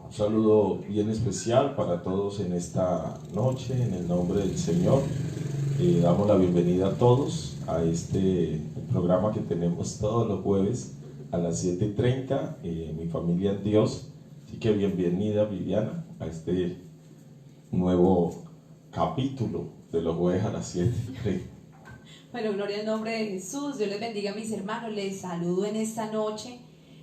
Un saludo bien especial para todos en esta noche, en el nombre del Señor. Damos la bienvenida a todos a este programa que tenemos todos los jueves a las 7:30, Mi Familia en Dios. Así que bienvenida, Viviana, a este nuevo capítulo de los jueves a las 7:30. Bueno, gloria al nombre de Jesús. Dios les bendiga, mis hermanos. Les saludo en esta noche.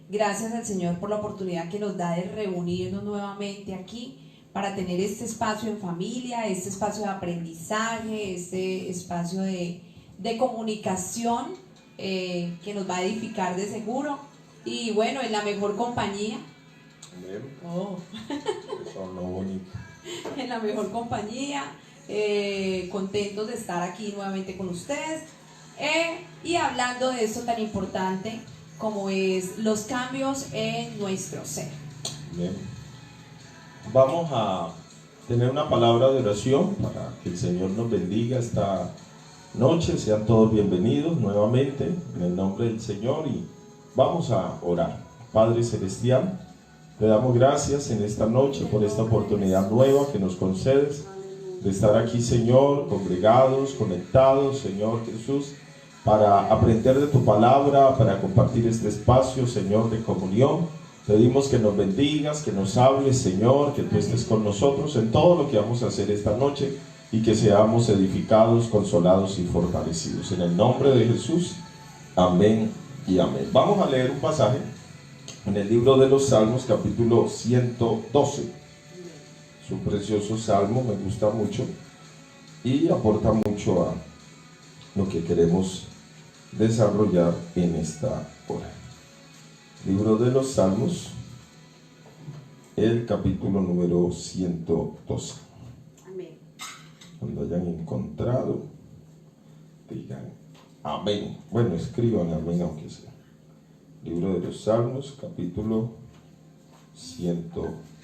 Gracias al Señor por la oportunidad que nos da de reunirnos nuevamente aquí para tener este espacio en familia, este espacio de aprendizaje, este espacio de comunicación que nos va a edificar de seguro. Y bueno, en la mejor compañía. Oh. Eso no bonito. En la mejor compañía, contentos de estar aquí nuevamente con ustedes y hablando de esto tan importante como es los cambios en nuestro ser. Bien. Vamos a tener una palabra de oración para que el Señor nos bendiga esta noche. Sean todos bienvenidos nuevamente en el nombre del Señor y vamos a orar. Padre Celestial, te damos gracias en esta noche por esta oportunidad nueva que nos concedes de estar aquí, Señor, congregados, conectados, Señor Jesús, para aprender de tu palabra, para compartir este espacio, Señor, de comunión. Pedimos que nos bendigas, que nos hables, Señor, que tú estés con nosotros en todo lo que vamos a hacer esta noche y que seamos edificados, consolados y fortalecidos. En el nombre de Jesús, amén y amén. Vamos a leer un pasaje en el libro de los Salmos, capítulo 112. Es un precioso salmo, me gusta mucho y aporta mucho a lo que queremos desarrollar en esta hora. Libro de los Salmos, el capítulo número 112. Amén. Cuando hayan encontrado, digan amén. Bueno, escriban amén aunque sea. Libro de los Salmos, capítulo 112.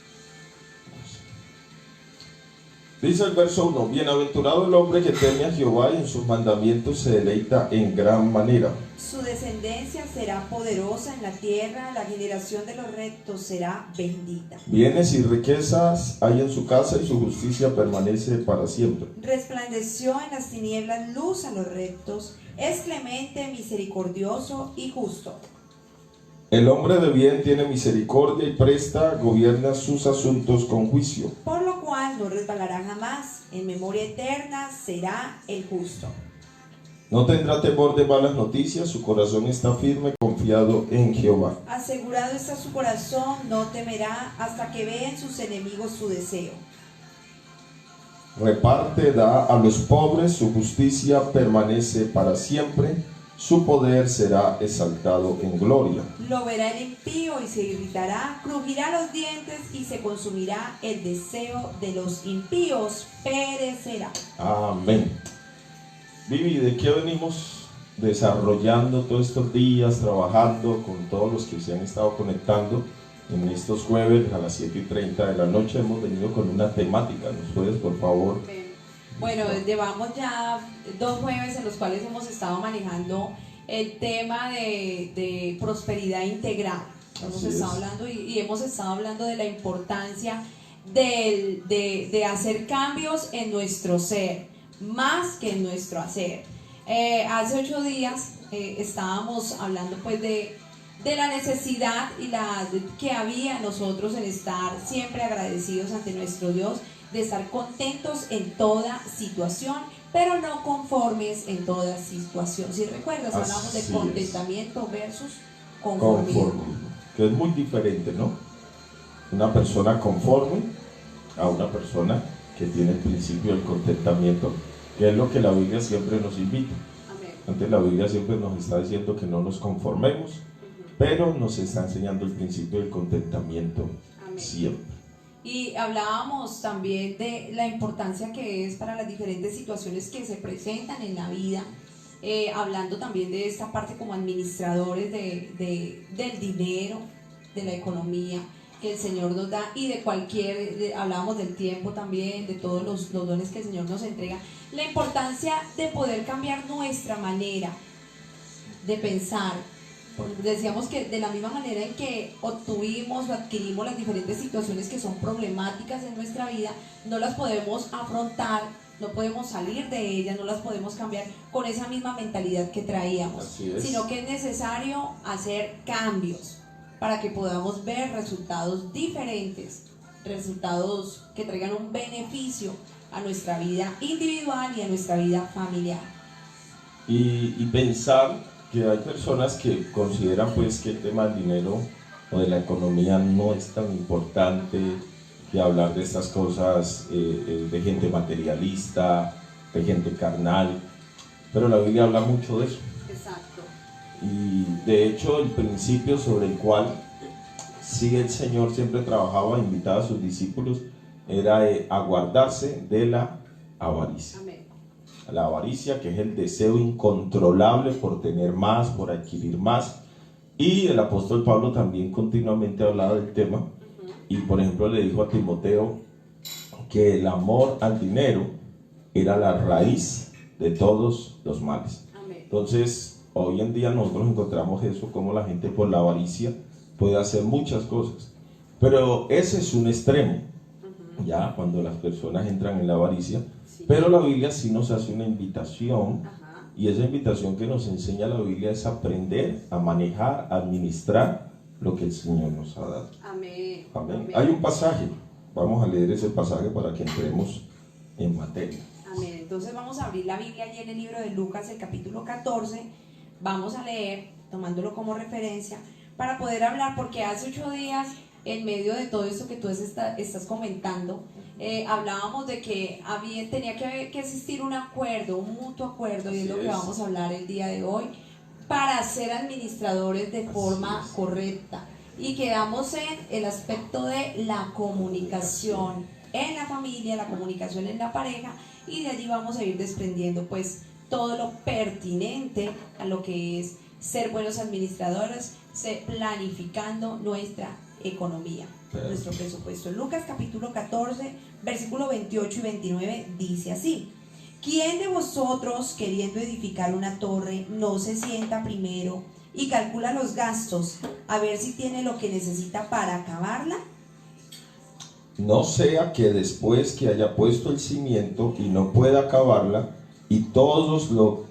Dice el verso 1: Bienaventurado el hombre que teme a Jehová y en sus mandamientos se deleita en gran manera. Su descendencia será poderosa en la tierra, la generación de los rectos será bendita. Bienes y riquezas hay en su casa y su justicia permanece para siempre. Resplandeció en las tinieblas luz a los rectos, es clemente, misericordioso y justo. El hombre de bien tiene misericordia y presta, gobierna sus asuntos con juicio. Por lo cual no resbalará jamás, en memoria eterna será el justo. No tendrá temor de malas noticias, su corazón está firme, confiado en Jehová. Asegurado está su corazón, no temerá hasta que vean sus enemigos su deseo. Reparte, da a los pobres, su justicia permanece para siempre, su poder será exaltado en gloria. Lo verá el impío y se irritará, crujirá los dientes y se consumirá el deseo de los impíos, perecerá. Amén. Vivi, ¿de qué venimos desarrollando todos estos días, trabajando con todos los que se han estado conectando en estos jueves a las 7:30 de la noche? Hemos venido con una temática. ¿Nos puedes, por favor? Bueno, llevamos ya 2 jueves en los cuales hemos estado manejando el tema de prosperidad integral. Hemos estado hablando y hemos estado hablando de la importancia de hacer cambios en nuestro ser, más que en nuestro hacer. Hace 8 días estábamos hablando pues de la necesidad y que había nosotros en estar siempre agradecidos ante nuestro Dios, de estar contentos en toda situación, pero no conformes en toda situación. Si recuerdas, hablamos de contentamiento versus conformismo. Que es muy diferente, ¿no? Una persona conforme a una persona que tiene el principio del contentamiento, que es lo que la Biblia siempre nos invita. Amén. Antes la Biblia siempre nos está diciendo que no nos conformemos, pero nos está enseñando el principio del contentamiento. Amén. Siempre. Y hablábamos también de la importancia que es para las diferentes situaciones que se presentan en la vida, hablando también de esta parte como administradores del dinero, de la economía que el Señor nos da y de hablábamos del tiempo también, de todos los dones que el Señor nos entrega, la importancia de poder cambiar nuestra manera de pensar, Decíamos que de la misma manera en que obtuvimos o adquirimos las diferentes situaciones que son problemáticas en nuestra vida, no las podemos afrontar, no podemos salir de ellas, no las podemos cambiar con esa misma mentalidad que traíamos, sino que es necesario hacer cambios para que podamos ver resultados diferentes, resultados que traigan un beneficio a nuestra vida individual y a nuestra vida familiar. Y pensar que hay personas que consideran pues que el tema del dinero o de la economía no es tan importante, que hablar de estas cosas de gente materialista, de gente carnal, pero la Biblia habla mucho de eso. Exacto. Y de hecho el principio sobre el cual sí el Señor siempre trabajaba, invitaba a sus discípulos, era a guardarse de la avaricia. Amén. La avaricia, que es el deseo incontrolable por tener más, por adquirir más. Y el apóstol Pablo también continuamente hablaba del tema. Y por ejemplo le dijo a Timoteo que el amor al dinero era la raíz de todos los males. Amén. Entonces, hoy en día nosotros encontramos eso, como la gente por la avaricia puede hacer muchas cosas. Pero ese es un extremo, ya cuando las personas entran en la avaricia. Pero la Biblia sí nos hace una invitación, y esa invitación que nos enseña la Biblia es aprender a manejar, a administrar lo que el Señor nos ha dado. Amén. Amén. Amén. Hay un pasaje, vamos a leer ese pasaje para que entremos en materia. Amén. Entonces vamos a abrir la Biblia allí en el libro de Lucas, el capítulo 14. Vamos a leer, tomándolo como referencia, para poder hablar, porque hace 8 días, en medio de todo esto que tú estás comentando, hablábamos de que tenía que existir un acuerdo, un mutuo acuerdo, y es lo que vamos a hablar el día de hoy, para ser administradores de forma correcta. Y quedamos en el aspecto de la comunicación en la familia, la comunicación en la pareja, y de allí vamos a ir desprendiendo pues todo lo pertinente a lo que es ser buenos administradores, planificando nuestra economía, nuestro presupuesto. En Lucas capítulo 14, versículo 28 y 29 dice así: ¿Quién de vosotros, queriendo edificar una torre, no se sienta primero y calcula los gastos a ver si tiene lo que necesita para acabarla? No sea que después que haya puesto el cimiento y no pueda acabarla, y todos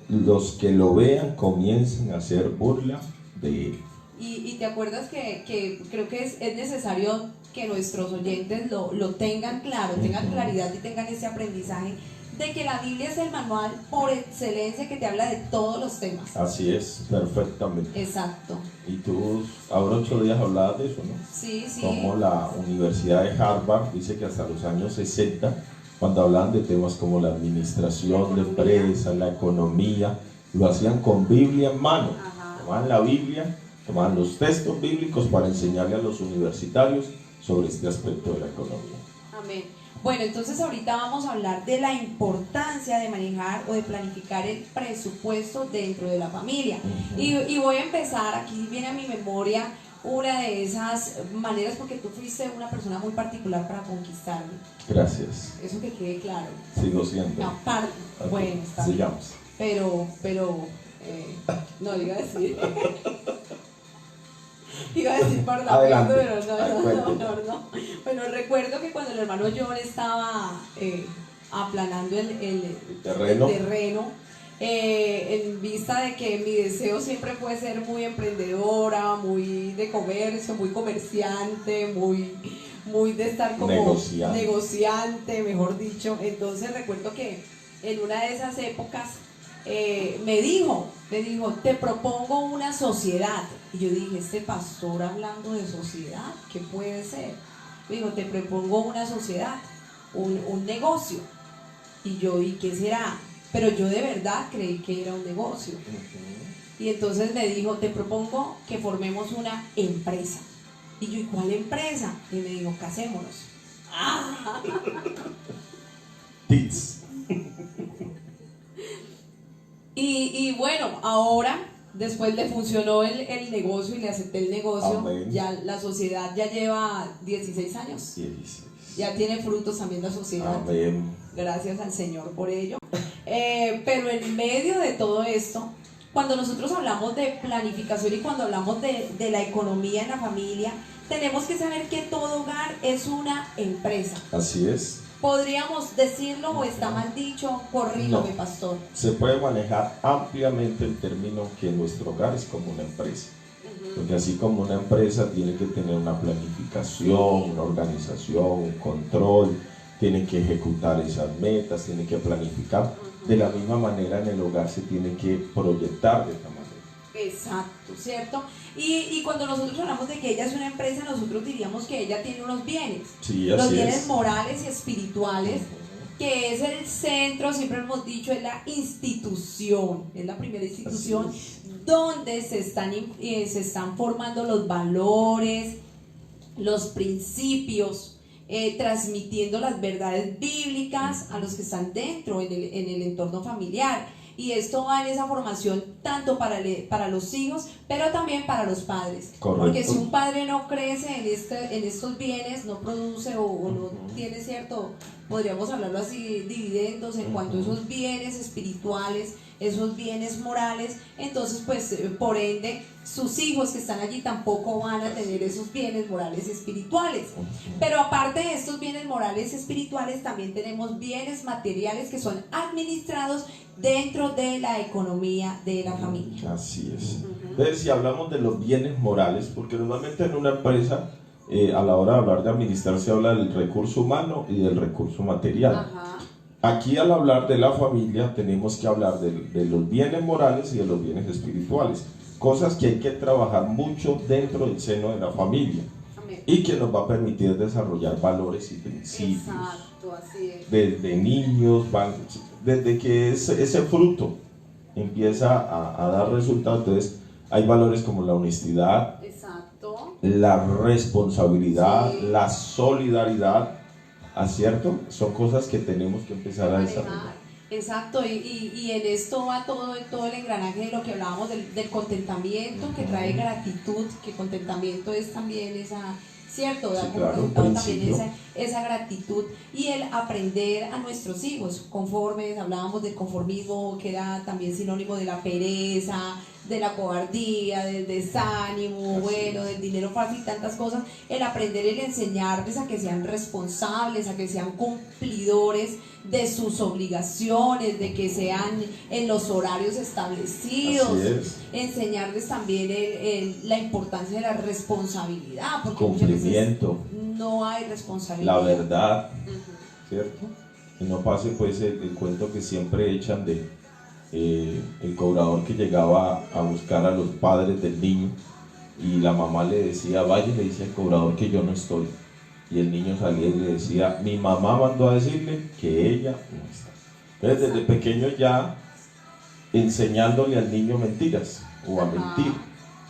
los que lo vean comiencen a hacer burla de él. Y te acuerdas que creo que es necesario que nuestros oyentes lo tengan claro, tengan claridad y tengan ese aprendizaje de que la Biblia es el manual por excelencia que te habla de todos los temas. Así es, perfectamente. Exacto. Y tú ahora 8 días hablabas de eso, ¿no? Sí, sí. Como la Universidad de Harvard dice que hasta los años 60, cuando hablaban de temas como la administración de empresas, la economía, lo hacían con Biblia en mano. Tomaban la Biblia, tomaban los textos bíblicos para enseñarle a los universitarios sobre este aspecto de la economía. Amén. Bueno, entonces ahorita vamos a hablar de la importancia de manejar o de planificar el presupuesto dentro de la familia. Y voy a empezar, aquí viene a mi memoria una de esas maneras, porque tú fuiste una persona muy particular para conquistarme. Gracias. Eso que quede claro. Sigo siendo. Aparte, Okay. bueno, está bien. Sigamos. Pero, no, iba a decir... Iba a decir parlamento, pero no. Bueno, recuerdo que cuando el hermano John estaba aplanando el terreno, en vista de que mi deseo siempre fue ser muy emprendedora, muy de comercio, muy comerciante, muy de estar como negociante, mejor dicho. Entonces recuerdo que en una de esas épocas me dijo, te propongo una sociedad. Y yo dije, este pastor hablando de sociedad, ¿qué puede ser? Me dijo, te propongo una sociedad, un negocio. Y yo, ¿y qué será? Pero yo de verdad creí que era un negocio. Y entonces me dijo, te propongo que formemos una empresa. Y yo, ¿y cuál empresa? Y me dijo, casémonos. ¡Ah! Tips. Y bueno, ahora, después le funcionó el negocio y le acepté el negocio. Amén. Ya la sociedad ya lleva 16 años. 16. Ya tiene frutos también la sociedad. Amén. Gracias al Señor por ello. Pero en medio de todo esto, cuando nosotros hablamos de planificación y cuando hablamos de la economía en la familia, tenemos que saber que todo hogar es una empresa. Así es. ¿Podríamos decirlo o está mal dicho? Corríjame, No. pastor. Se puede manejar ampliamente el término que nuestro hogar es como una empresa. Porque así como una empresa tiene que tener una planificación, una organización, un control, tiene que ejecutar esas metas, tiene que planificar. De la misma manera en el hogar se tiene que proyectar de esta manera. Exacto, ¿cierto? Y cuando nosotros hablamos de que ella es una empresa, nosotros diríamos que ella tiene unos bienes. Sí, los así bienes es. morales y espirituales, que es el centro, siempre hemos dicho, es la institución, es la primera institución donde se están formando los valores, los principios, transmitiendo las verdades bíblicas a los que están dentro en el entorno familiar. Y esto va en esa formación tanto para los hijos, pero también para los padres. Correcto. Porque si un padre no crece en estos bienes, no produce o no tiene cierto, podríamos hablarlo así, dividendos en cuanto a esos bienes espirituales, esos bienes morales, entonces pues por ende sus hijos que están allí tampoco van a tener esos bienes morales espirituales. Pero aparte de estos bienes morales espirituales, también tenemos bienes materiales que son administrados dentro de la economía de la familia. Así es. Entonces, si hablamos de los bienes morales, porque normalmente en una empresa, a la hora de hablar de administrar, se habla del recurso humano y del recurso material. Ajá. Aquí, al hablar de la familia, tenemos que hablar de los bienes morales y de los bienes espirituales, cosas que hay que trabajar mucho dentro del seno de la familia. Amén. Y que nos va a permitir desarrollar valores y principios. Exacto, así es. Desde niños, desde que ese fruto empieza a dar resultados, entonces hay valores como la honestidad, Exacto. la responsabilidad, Sí. la solidaridad, ¿cierto? Son cosas que tenemos que empezar a desarrollar. Exacto, y en esto va todo el engranaje de lo que hablábamos del contentamiento, que trae gratitud, que contentamiento es también esa, ¿cierto? Da Sí, como claro, resultado un también principio. esa gratitud y el aprender a nuestros hijos conformes, hablábamos del conformismo, que era también sinónimo de la pereza, de la cobardía, del desánimo, bueno, del dinero fácil, tantas cosas, el aprender, el enseñarles a que sean responsables, a que sean cumplidores de sus obligaciones, de que sean en los horarios establecidos, Así es. enseñarles también la importancia de la responsabilidad, porque muchas veces Cumplimiento, no hay responsabilidad. la verdad, Ujú. ¿cierto? Y no pase pues el cuento que siempre echan de el cobrador que llegaba a buscar a los padres del niño y la mamá le decía, vaya y le dice al cobrador que yo no estoy. Y el niño salía y le decía, mi mamá mandó a decirle que ella no está. Entonces desde pequeño ya enseñándole al niño mentiras o a mentir.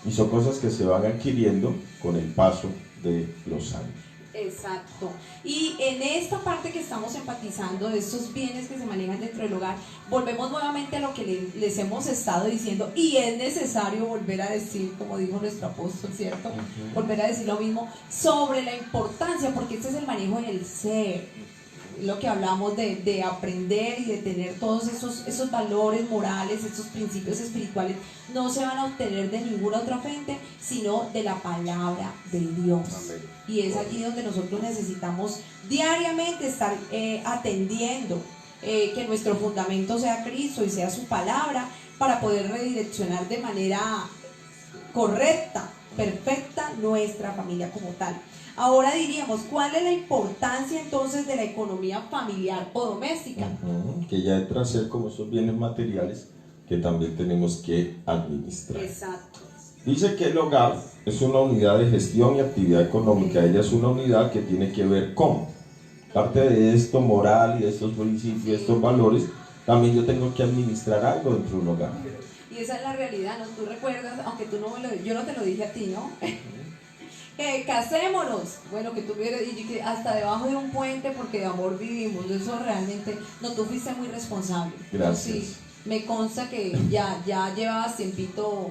Y son cosas que se van adquiriendo con el paso de los años. Exacto. Y en esta parte que estamos enfatizando de estos bienes que se manejan dentro del hogar, volvemos nuevamente a lo que les hemos estado diciendo y es necesario volver a decir, como dijo nuestro apóstol, ¿cierto? Volver a decir lo mismo sobre la importancia, porque este es el manejo del ser. Lo que hablamos de aprender y de tener todos esos valores morales, esos principios espirituales, no se van a obtener de ninguna otra fuente, sino de la palabra de Dios. Amén. Y es allí donde nosotros necesitamos diariamente estar atendiendo que nuestro fundamento sea Cristo y sea su palabra para poder redireccionar de manera correcta, perfecta nuestra familia como tal. Ahora diríamos, ¿cuál es la importancia entonces de la economía familiar o doméstica? Que ya entra a ser como esos bienes materiales que también tenemos que administrar. Exacto. Dice que el hogar es una unidad de gestión y actividad económica. Ella es una unidad que tiene que ver con, parte de esto moral y de estos principios, de estos valores, también yo tengo que administrar algo dentro de un hogar. Y esa es la realidad, ¿no? Tú recuerdas, aunque tú no yo no te lo dije a ti, ¿no? Casémonos. Bueno, que tú vieras, y que hasta debajo de un puente porque de amor vivimos. Eso realmente, no, tú fuiste muy responsable. Gracias. Sí, me consta que ya llevabas tiempito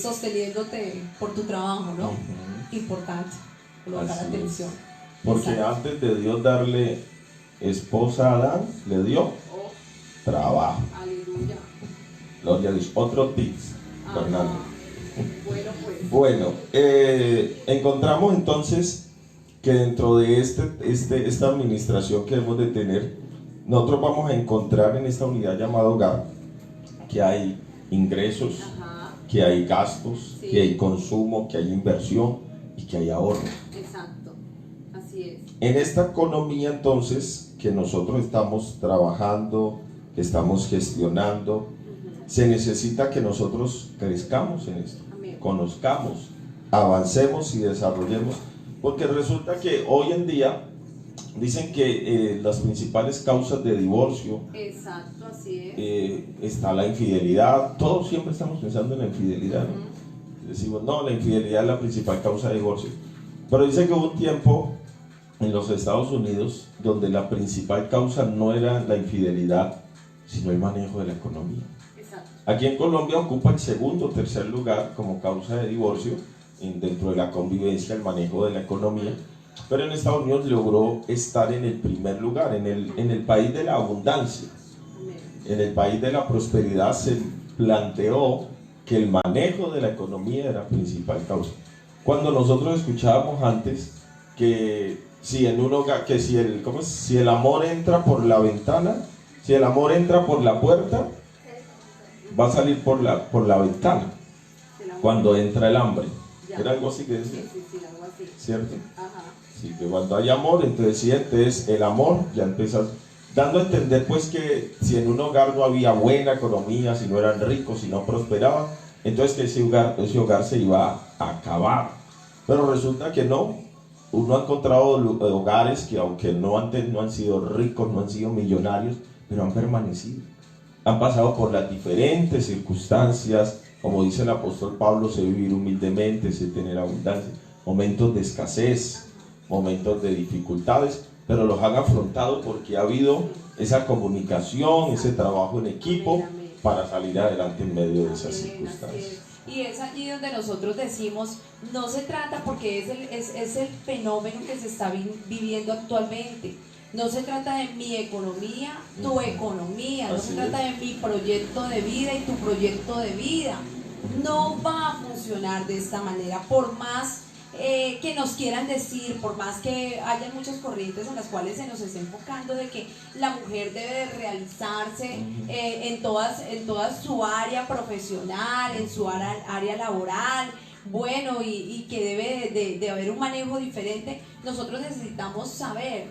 sosteniéndote por tu trabajo, ¿no? Importante, colocar Así es. atención. Porque Exacto. antes de Dios darle esposa a Adán, le dio Oh, trabajo. aleluya. Gloria a Dios. Otro tips, Fernando. Bueno, pues. Bueno, encontramos entonces que dentro de esta administración que debemos de tener, nosotros vamos a encontrar en esta unidad llamada hogar que hay ingresos, que hay gastos, sí, que hay consumo, que hay inversión y que hay ahorro. Exacto, así es. En esta economía entonces que nosotros estamos trabajando, que estamos gestionando, se necesita que nosotros crezcamos en esto, amén, conozcamos, avancemos y desarrollemos, porque resulta que hoy en día dicen que las principales causas de divorcio, exacto, así está la infidelidad. Todos siempre estamos pensando en la infidelidad, ¿no? Decimos, no, la infidelidad es la principal causa de divorcio, pero dice que hubo un tiempo en los Estados Unidos donde la principal causa no era la infidelidad, sino el manejo de la economía. Exacto. Aquí en Colombia ocupa el segundo o tercer lugar como causa de divorcio dentro de la convivencia, el manejo de la economía, pero en Estados Unidos logró estar en el primer lugar, en el país de la abundancia, en el país de la prosperidad. Se planteó que el manejo de la economía era la principal causa. Cuando nosotros escuchábamos antes que si en un hogar, que si el amor entra por la ventana, si el amor entra por la puerta, va a salir por la ventana cuando entra el hambre. Ya. Era algo así que decía. Sí, algo así. ¿Cierto? Ajá. Sí, que cuando hay amor, entonces el amor ya empieza dando a entender pues que si en un hogar no había buena economía, si no eran ricos, si no prosperaban, entonces que ese hogar se iba a acabar. Pero resulta que no. Uno ha encontrado hogares que aunque no han sido ricos, no han sido millonarios, pero han permanecido. Han pasado por las diferentes circunstancias, como dice el apóstol Pablo, sé vivir humildemente, sé tener abundancia, momentos de escasez, momentos de dificultades, pero los han afrontado porque ha habido esa comunicación, ese trabajo en equipo para salir adelante en medio de esas circunstancias. Y es allí donde nosotros decimos, no se trata, porque es el fenómeno que se está viviendo actualmente. No se trata de mi economía, tu economía, no se trata de mi proyecto de vida y tu proyecto de vida. No va a funcionar de esta manera, por más que nos quieran decir, por más que haya muchas corrientes en las cuales se nos está enfocando de que la mujer debe de realizarse en toda su área profesional, en su área laboral, bueno, y que debe de haber un manejo diferente. Nosotros necesitamos saber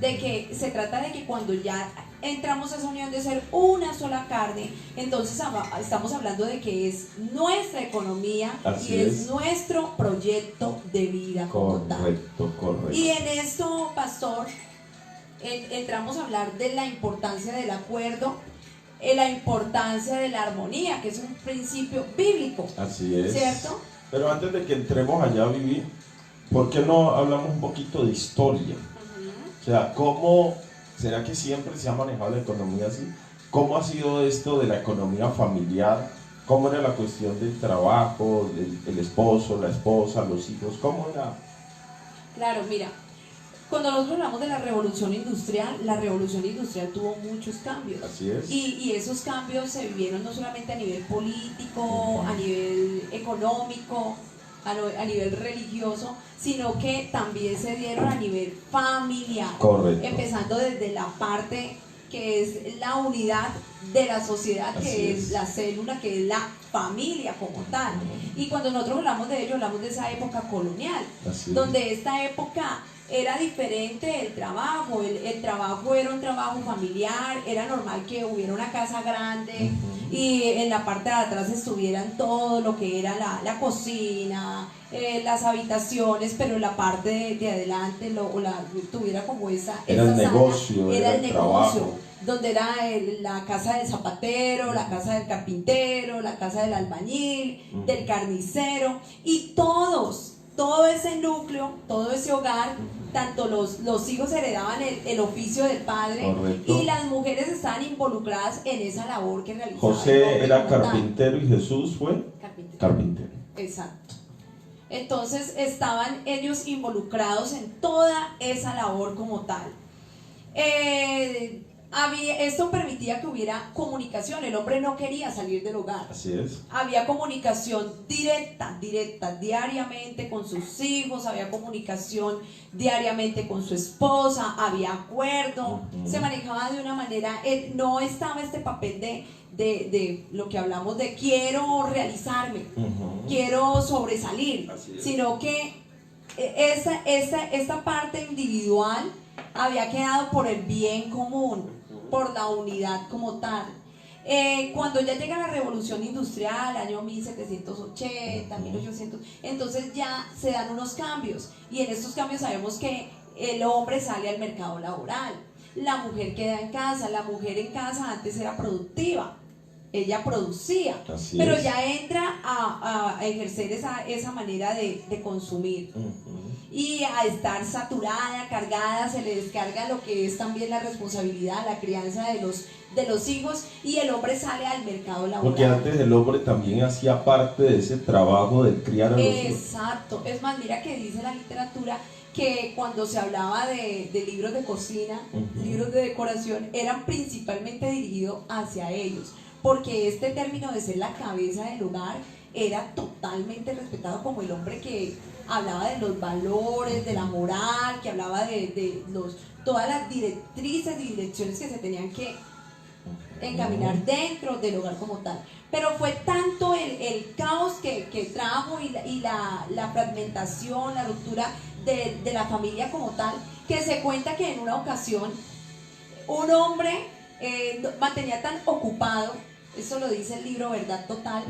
de que se trata de que cuando ya entramos a esa unión de ser una sola carne, entonces estamos hablando de que es nuestra economía. Así y es nuestro proyecto de vida. Correcto. Y en esto, pastor, entramos a hablar de la importancia del acuerdo, la importancia de la armonía, que es un principio bíblico. Así es. ¿Cierto? Pero antes de que entremos allá a vivir, ¿por qué no hablamos un poquito de historia? O sea, ¿cómo será que siempre se ha manejado la economía así? ¿Cómo ha sido esto de la economía familiar? ¿Cómo era la cuestión del trabajo, el esposo, la esposa, los hijos? ¿Cómo era? Claro, mira, cuando nosotros hablamos de la revolución industrial tuvo muchos cambios. Así es. Y esos cambios se vivieron no solamente a nivel político, a nivel económico, a nivel religioso, sino que también se dieron a nivel familiar. Correcto. Empezando desde la parte que es la unidad de la sociedad, que es la célula, que es la familia como tal. Y cuando nosotros hablamos de ello, hablamos de esa época colonial, donde esta época era diferente el trabajo. El trabajo era un trabajo familiar, era normal que hubiera una casa grande y en la parte de atrás estuvieran todo lo que era la cocina, las habitaciones, pero en la parte de adelante tuviera como esa el negocio, era el negocio, trabajo, donde era la casa del zapatero, la casa del carpintero, la casa del albañil, del carnicero, y todo ese núcleo, todo ese hogar, tanto los hijos heredaban el oficio del padre. Correcto. Y las mujeres estaban involucradas en esa labor que realizaban. José era carpintero y Jesús fue carpintero. Exacto. Entonces estaban ellos involucrados en toda esa labor como tal. esto permitía que hubiera comunicación. El hombre no quería salir del hogar. Así es. Había comunicación directa, diariamente con sus hijos, había comunicación diariamente con su esposa, había acuerdo, se manejaba de una manera, no estaba este papel de lo que hablamos de quiero realizarme, quiero sobresalir, sino que esta parte individual había quedado por el bien común, por la unidad como tal. Cuando ya llega la revolución industrial, año 1780, 1800, entonces ya se dan unos cambios, y en estos cambios sabemos que el hombre sale al mercado laboral, la mujer queda en casa. La mujer en casa antes era productiva, ella producía, pero ya entra a ejercer esa manera de consumir, y a estar saturada, cargada, se le descarga lo que es también la responsabilidad, la crianza de los hijos, y el hombre sale al mercado laboral. Porque antes el hombre también hacía parte de ese trabajo de criar a los hijos. Exacto, es más, mira que dice la literatura que cuando se hablaba de libros de cocina, libros de decoración, eran principalmente dirigidos hacia ellos, porque este término de ser la cabeza del hogar era totalmente respetado como el hombre que hablaba de los valores, de la moral, que hablaba de todas las directrices y direcciones que se tenían que encaminar dentro del hogar como tal. Pero fue tanto el caos que trajo y la fragmentación, la ruptura de la familia como tal, que se cuenta que en una ocasión un hombre mantenía tan ocupado, eso lo dice el libro Verdad Total,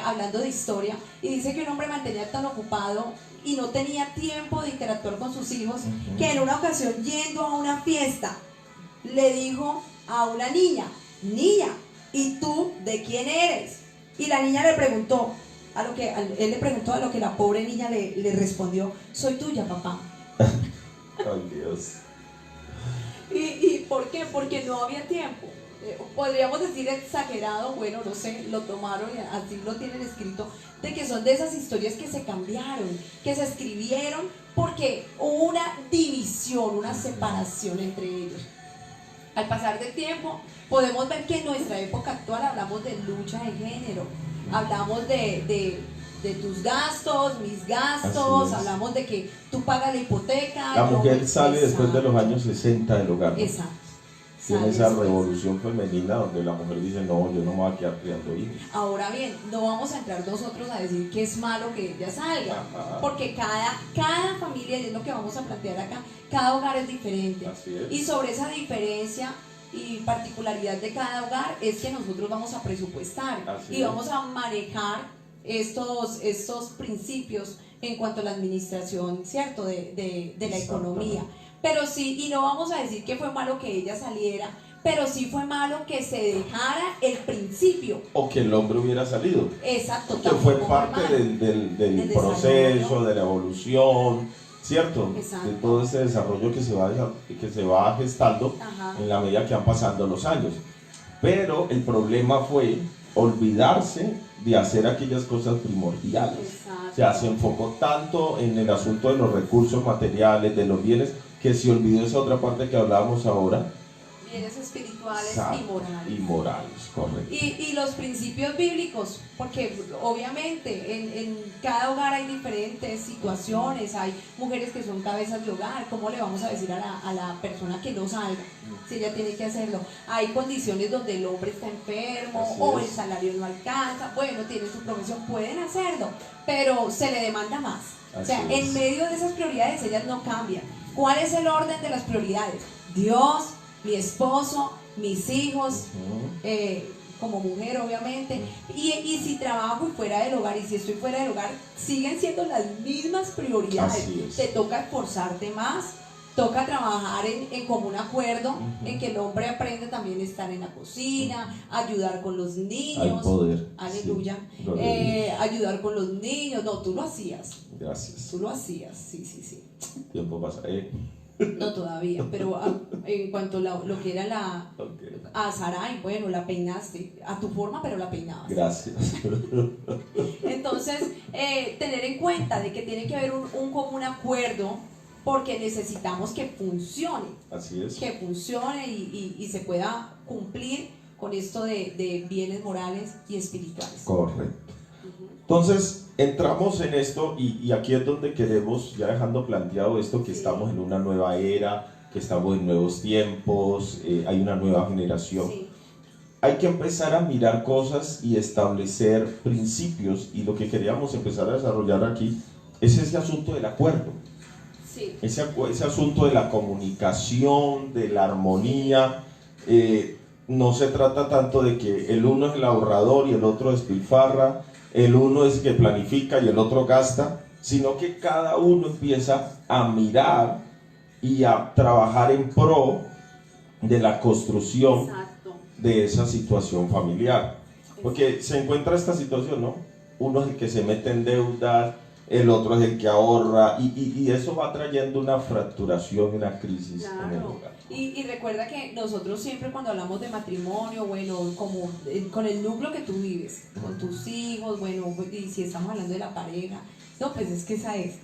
hablando de historia, y dice que un hombre mantenía tan ocupado y no tenía tiempo de interactuar con sus hijos, que en una ocasión, yendo a una fiesta, le dijo a una niña, ¿y tú de quién eres? Y la niña le preguntó, él le preguntó, a lo que la pobre niña le respondió, soy tuya, papá. Ay, Dios. ¿Y por qué? Porque no había tiempo. Podríamos decir exagerado, bueno, no sé, lo tomaron y así lo tienen escrito, de que son de esas historias que se cambiaron, que se escribieron porque hubo una división, una separación entre ellos. Al pasar del tiempo podemos ver que en nuestra época actual hablamos de lucha de género, hablamos de tus gastos, mis gastos, hablamos de que tú pagas la hipoteca. La mujer sale después de los años 60 del hogar. Exacto. Tiene esa revolución femenina donde la mujer dice, no, yo no me voy a quedar criando hijos. Ahora bien, no vamos a entrar nosotros a decir que es malo que ella salga, porque cada familia, y es lo que vamos a plantear acá, cada hogar es diferente. Así es. Y sobre esa diferencia y particularidad de cada hogar es que nosotros vamos a presupuestar. Así y vamos a manejar estos principios en cuanto a la administración, ¿cierto? De la economía. Pero sí, y no vamos a decir que fue malo que ella saliera, pero sí fue malo que se dejara el principio. O que el hombre hubiera salido. Exacto. Que fue parte del proceso, de la evolución, ¿cierto? Exacto. De todo ese desarrollo que se va gestando en la medida que van pasando los años. Pero el problema fue olvidarse de hacer aquellas cosas primordiales. Exacto. O sea, se enfocó tanto en el asunto de los recursos materiales, de los bienes, que se olvidó esa otra parte que hablábamos ahora. Bienes espirituales y morales. Y morales, correcto. Y los principios bíblicos, porque obviamente en cada hogar hay diferentes situaciones, hay mujeres que son cabezas de hogar, ¿cómo le vamos a decir a la persona que no salga? Si ella tiene que hacerlo. Hay condiciones donde el hombre está enfermo o el salario no alcanza, bueno, tiene su profesión, pueden hacerlo, pero se le demanda más. O sea, en medio de esas prioridades ellas no cambian. ¿Cuál es el orden de las prioridades? Dios, mi esposo, mis hijos, como mujer obviamente, y si trabajo y fuera del hogar, y si estoy fuera del hogar, siguen siendo las mismas prioridades. Te toca esforzarte más, toca trabajar en común acuerdo, en que el hombre aprende también a estar en la cocina, ayudar con los niños. Al poder. Aleluya. Ayudar con los niños. No, tú lo hacías. Gracias. Tú lo hacías, sí. Tiempo pasa. No todavía, pero en cuanto a lo que era a Sarai, bueno, la peinaste a tu forma, pero la peinabas. Gracias. Entonces, tener en cuenta de que tiene que haber un común acuerdo, porque necesitamos que funcione. Así es. Que funcione y se pueda cumplir con esto de bienes morales y espirituales. Correcto. Entonces, entramos en esto y aquí es donde queremos, ya dejando planteado esto, que estamos en una nueva era, que estamos en nuevos tiempos, hay una nueva generación. Sí. Hay que empezar a mirar cosas y establecer principios, y lo que queríamos empezar a desarrollar aquí es ese asunto del acuerdo. Sí. Ese asunto de la comunicación, de la armonía. No se trata tanto de que el uno es el ahorrador y el otro despilfarra, el uno es el que planifica y el otro gasta, sino que cada uno empieza a mirar y a trabajar en pro de la construcción. Exacto. De esa situación familiar. Porque se encuentra esta situación, ¿no? Uno es el que se mete en deudas, el otro es el que ahorra, y eso va trayendo una fracturación, una crisis. Claro. En el hogar. Y recuerda que nosotros siempre cuando hablamos de matrimonio, bueno, como con el núcleo que tú vives, con tus hijos, bueno, y si estamos hablando de la pareja, no, pues es que esa es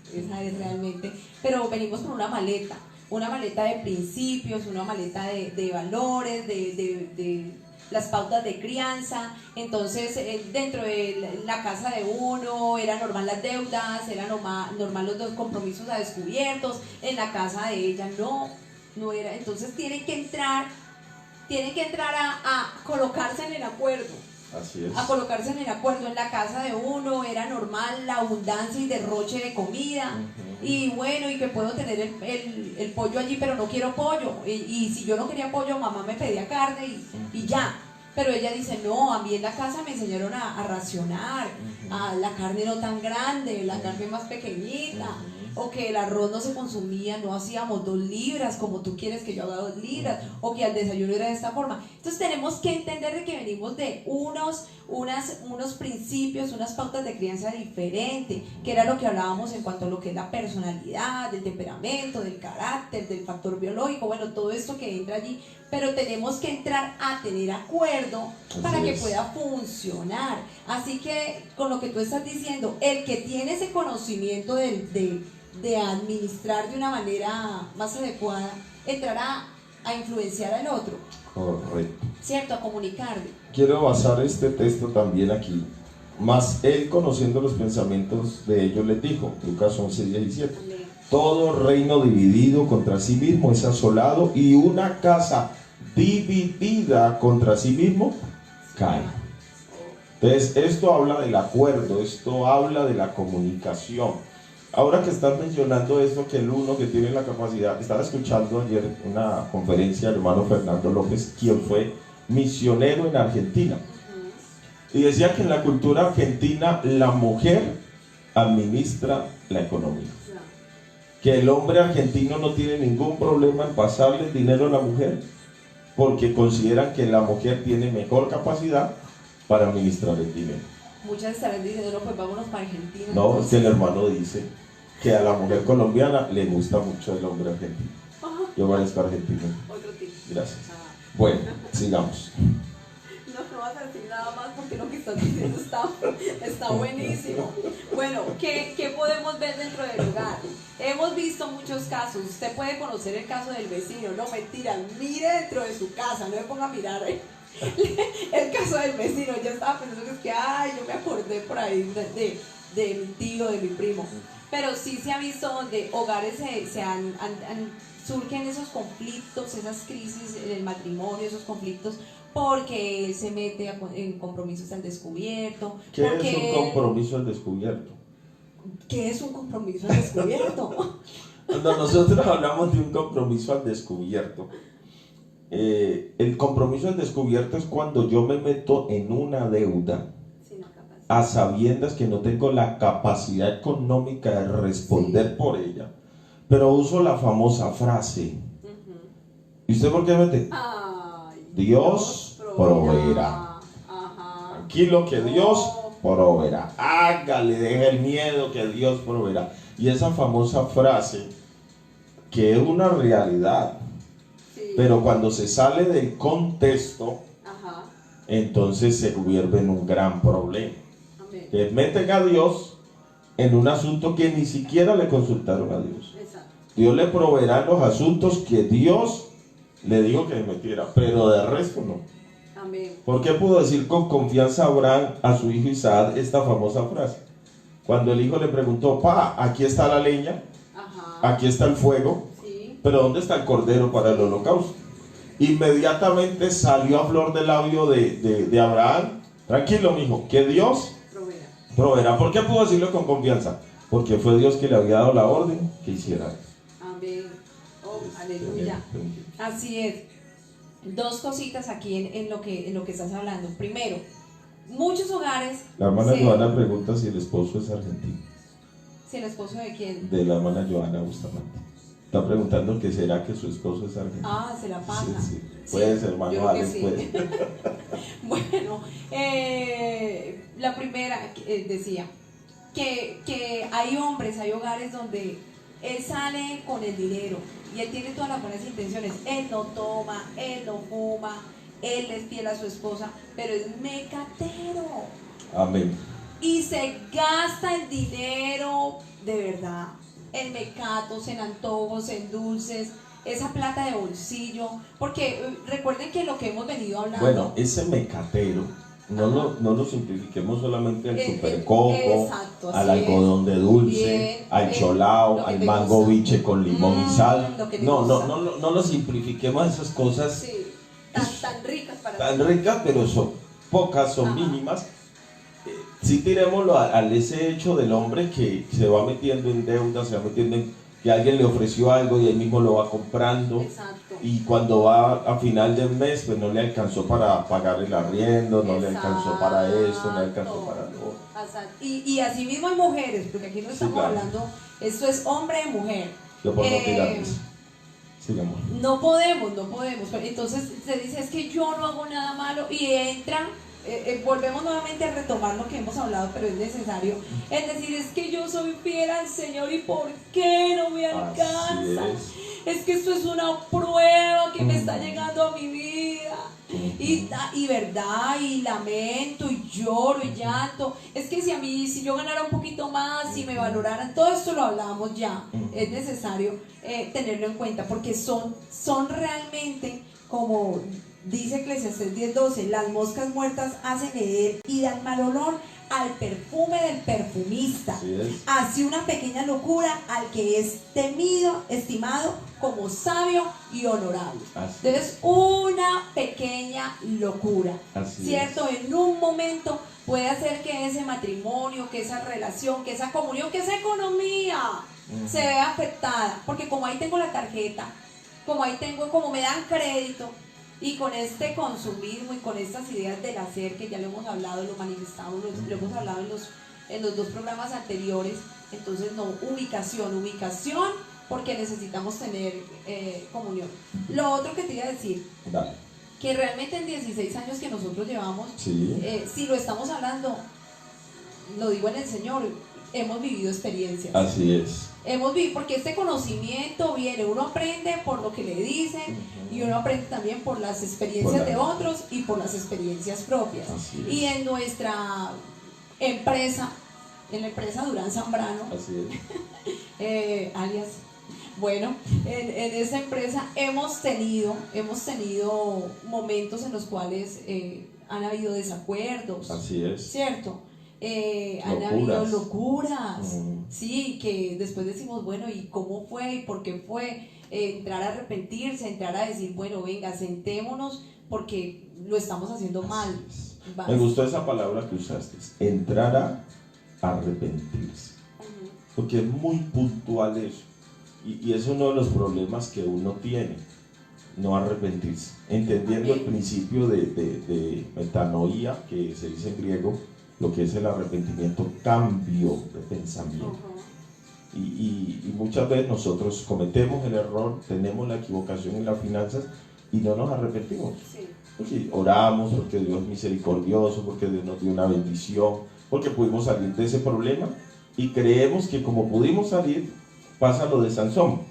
realmente, pero venimos con una maleta de principios, una maleta de valores, de las pautas de crianza. Entonces dentro de la casa de uno era normal las deudas, era normal los dos compromisos a descubiertos, en la casa de ella no era. Entonces tienen que entrar a colocarse en el acuerdo. Así es. A colocarse en el acuerdo. En la casa de uno era normal la abundancia y derroche de comida. Y bueno, y que puedo tener el pollo allí, pero no quiero pollo. Y si yo no quería pollo, mamá me pedía carne y ya. Pero ella dice, no, a mí en la casa me enseñaron a racionar, a la carne no tan grande, la carne más pequeñita, o que el arroz no se consumía, no hacíamos 2 libras como tú quieres que yo haga 2 libras, o que al desayuno era de esta forma. Entonces tenemos que entender de que venimos de unos principios, unas pautas de crianza diferentes, que era lo que hablábamos en cuanto a lo que es la personalidad, del temperamento, del carácter, del factor biológico, bueno, todo esto que entra allí, pero tenemos que entrar a tener acuerdo para que pueda funcionar. Así que con lo que tú estás diciendo, el que tiene ese conocimiento de administrar de una manera más adecuada, entrará a influenciar al otro. Correcto. ¿Cierto? A comunicarle. Quiero basar este texto también aquí. Mas él, conociendo los pensamientos de ellos, les dijo, Lucas 11:17, todo reino dividido contra sí mismo es asolado, y una casa dividida contra sí mismo cae. Entonces esto habla del acuerdo, esto habla de la comunicación. Ahora que estás mencionando eso, que el uno que tiene la capacidad, estaba escuchando ayer una conferencia del hermano Fernando López, quien fue misionero en Argentina, y decía que en la cultura argentina la mujer administra la economía, que el hombre argentino no tiene ningún problema en pasarle el dinero a la mujer, porque consideran que la mujer tiene mejor capacidad para administrar el dinero. Muchas estarán diciendo, no, pues vámonos para Argentina. No, entonces, es que el hermano dice que a la mujer colombiana le gusta mucho el hombre argentino. Yo parezco argentino. Otro tipo. Gracias. Bueno, sigamos. No vas a decir nada más porque lo que estás diciendo está buenísimo. Bueno, ¿qué podemos ver dentro del hogar? Hemos visto muchos casos. Usted puede conocer el caso del vecino. No, mentira, mire dentro de su casa, no me ponga a mirar el caso del vecino. Yo estaba pensando que es que, yo me acordé por ahí de mi tío, de mi primo. Pero sí se ha visto donde hogares surgen esos conflictos, esas crisis en el matrimonio, esos conflictos, porque él se mete en compromisos al descubierto. ¿Qué es un compromiso al descubierto? ¿Qué es un compromiso al descubierto? Cuando nosotros hablamos de un compromiso al descubierto, el compromiso al descubierto es cuando yo me meto en una deuda a sabiendas que no tengo la capacidad económica de responder por ella, pero uso la famosa frase. ¿Y usted por qué mete? Dios proveerá. Aquí lo que Dios proveerá. Hágale, deje el miedo, que Dios proveerá. Y esa famosa frase, que es una realidad, pero cuando se sale del contexto, entonces se vuelve en un gran problema. Que meten a Dios en un asunto que ni siquiera le consultaron a Dios. Dios le proveerá en los asuntos que Dios le dijo que metiera, pero de resto no. Amén. ¿Por qué pudo decir con confianza Abraham a su hijo Isaac esta famosa frase? Cuando el hijo le preguntó, pa, aquí está la leña, aquí está el fuego, sí, pero ¿dónde está el cordero para el holocausto? Inmediatamente salió a flor de labio de Abraham, tranquilo mijo, que Dios proveerá. ¿Por qué pudo decirlo con confianza? Porque fue Dios que le había dado la orden que hiciera. Amén. Oh, aleluya. Así es. Dos cositas aquí en lo que estás hablando. Primero, muchos hogares. La hermana Joana pregunta si el esposo es argentino. ¿Si el esposo de quién? De la hermana Joana Bustamante. Está preguntando que será que su esposo es argentino. Ah, se la pasa. Sí, sí. Puede ser, hermano Alex, sí. Puede. Bueno, la primera decía que hay hombres, hay hogares donde él sale con el dinero y él tiene todas las buenas intenciones. Él no toma, él no fuma, él es fiel a su esposa, pero es mecatero. Amén. Y se gasta el dinero de verdad en mecatos, en antojos, en dulces, esa plata de bolsillo, porque recuerden que lo que hemos venido hablando. Bueno, ese mecatero, no lo simplifiquemos solamente al supercoco, exacto, al algodón de dulce, bien, al cholao, al mango biche con limón y sal. No lo simplifiquemos esas cosas. Sí, tan ricas para tan ricas, pero son pocas, son mínimas. Sí, tirémoslo al ese hecho del hombre que se va metiendo en deuda, se va metiendo en que alguien le ofreció algo y él mismo lo va comprando. Exacto. Y cuando va a final del mes, pues no le alcanzó para pagar el arriendo, no le alcanzó para eso, no le alcanzó para lo otro. Y así mismo hay mujeres, porque aquí no estamos hablando, esto es hombre y mujer. Yo por no tirarles. Sigamos. No podemos. Entonces se dice, es que yo no hago nada malo y entra. Volvemos nuevamente a retomar lo que hemos hablado, pero es necesario. Es decir, es que yo soy fiel al Señor y ¿por qué no me alcanza? Es que esto es una prueba que me está llegando a mi vida. Y verdad, y lamento, y lloro, y llanto. Es que si yo ganara un poquito más, si me valoraran, todo esto lo hablábamos ya. Es necesario tenerlo en cuenta, porque son realmente como dice Eclesiastés 10:12, las moscas muertas hacen heder y dan mal olor al perfume del perfumista. Así una pequeña locura al que es temido, estimado como sabio y honorable. Entonces, una pequeña locura, ¿cierto? En un momento puede hacer que ese matrimonio, que esa relación, que esa comunión, que esa economía se vea afectada. Porque como ahí tengo la tarjeta, como me dan crédito, y con este consumismo y con estas ideas del hacer, que ya lo hemos hablado, lo manifestado, lo hemos hablado en los dos programas anteriores, entonces no, ubicación, porque necesitamos tener comunión. Lo otro que te iba a decir, que realmente en 16 años que nosotros llevamos, si lo estamos hablando, lo digo en el Señor, hemos vivido experiencias. Así es. Hemos vivido, porque este conocimiento viene, uno aprende por lo que le dicen y uno aprende también por las experiencias de otros y por las experiencias propias. Y en nuestra empresa, en la empresa Durán Zambrano, alias, bueno, en esa empresa hemos tenido momentos en los cuales han habido desacuerdos. Así es. ¿Cierto? Han habido locuras, sí, que después decimos, bueno, ¿y cómo fue? ¿Y por qué fue? Entrar a arrepentirse, entrar a decir, bueno, venga, sentémonos porque lo estamos haciendo mal. Me gustó esa palabra que usaste, entrar a arrepentirse, porque es muy puntual eso, y es uno de los problemas que uno tiene, no arrepentirse, entendiendo el principio de metanoia, que se dice en griego, lo que es el arrepentimiento, cambio de pensamiento. Y muchas veces nosotros cometemos el error, tenemos la equivocación en las finanzas y no nos arrepentimos. Porque oramos, porque Dios es misericordioso, porque Dios nos dio una bendición, porque pudimos salir de ese problema y creemos que como pudimos salir, pasa lo de Sansón.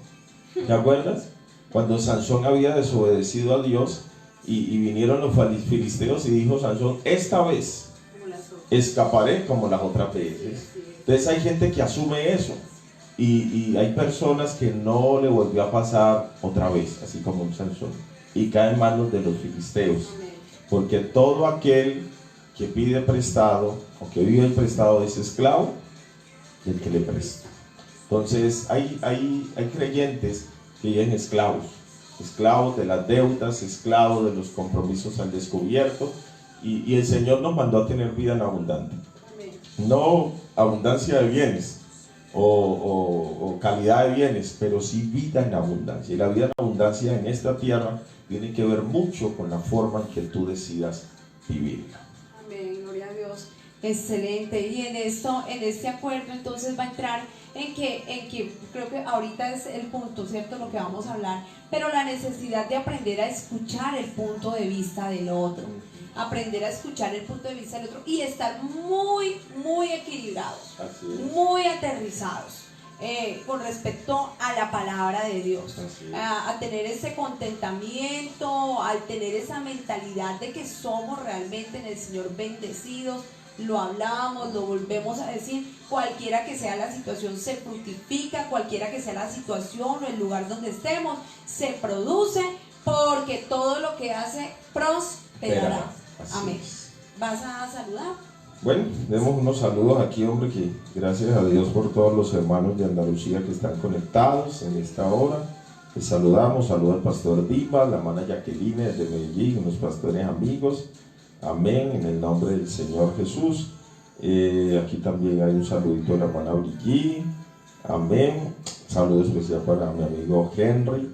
¿Te acuerdas? Cuando Sansón había desobedecido a Dios y vinieron los filisteos y dijo Sansón, esta vez escaparé como las otras veces. Entonces hay gente que asume eso y hay personas que no le volvió a pasar otra vez, así como un Sansón, y cae en manos de los filisteos, porque todo aquel que pide prestado o que vive el prestado es esclavo del que le presta. Entonces hay creyentes que viven esclavos de las deudas, esclavos de los compromisos al descubierto, y el Señor nos mandó a tener vida en abundante. No abundancia de bienes o calidad de bienes, pero sí vida en abundancia. Y la vida en abundancia en esta tierra tiene que ver mucho con la forma en que tú decidas vivirla. Amén, gloria a Dios. Excelente. Y en este acuerdo entonces va a entrar en que creo que ahorita es el punto, ¿cierto? Lo que vamos a hablar, pero la necesidad de aprender a escuchar el punto de vista del otro, aprender a escuchar el punto de vista del otro y estar muy, muy equilibrados, muy aterrizados. Con respecto a la palabra de Dios, a tener ese contentamiento, al tener esa mentalidad de que somos realmente en el Señor bendecidos. Lo hablábamos, lo volvemos a decir, cualquiera que sea la situación se fructifica, cualquiera que sea la situación o el lugar donde estemos, se produce, porque todo lo que hace prosperará. Amén. ¿Vas a saludar? Bueno, demos unos saludos aquí, hombre, que gracias a Dios por todos los hermanos de Andalucía que están conectados en esta hora. Les saludamos, saluda al pastor Diva, la hermana Jacqueline desde Medellín, unos pastores amigos. Amén, en el nombre del Señor Jesús. Aquí también hay un saludito de la hermana Brigitte. Amén. Saludo especial para mi amigo Henry.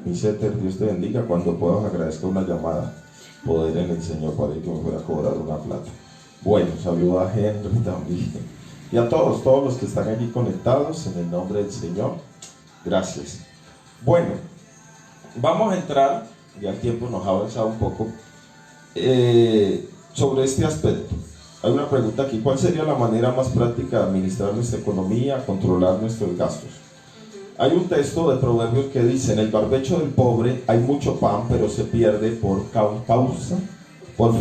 Mi Seter, Dios te bendiga. Cuando puedas agradezco una llamada. Poder en el Señor para que me pueda cobrar una plata. Bueno, saludo a Henry también. Y a todos los que están aquí conectados en el nombre del Señor. Gracias. Bueno, vamos a entrar, ya el tiempo nos ha avanzado un poco. Sobre este aspecto hay una pregunta aquí: ¿cuál sería la manera más práctica de administrar nuestra economía, controlar nuestros gastos? Hay un texto de Proverbios que dice: en el barbecho del pobre hay mucho pan, pero se pierde por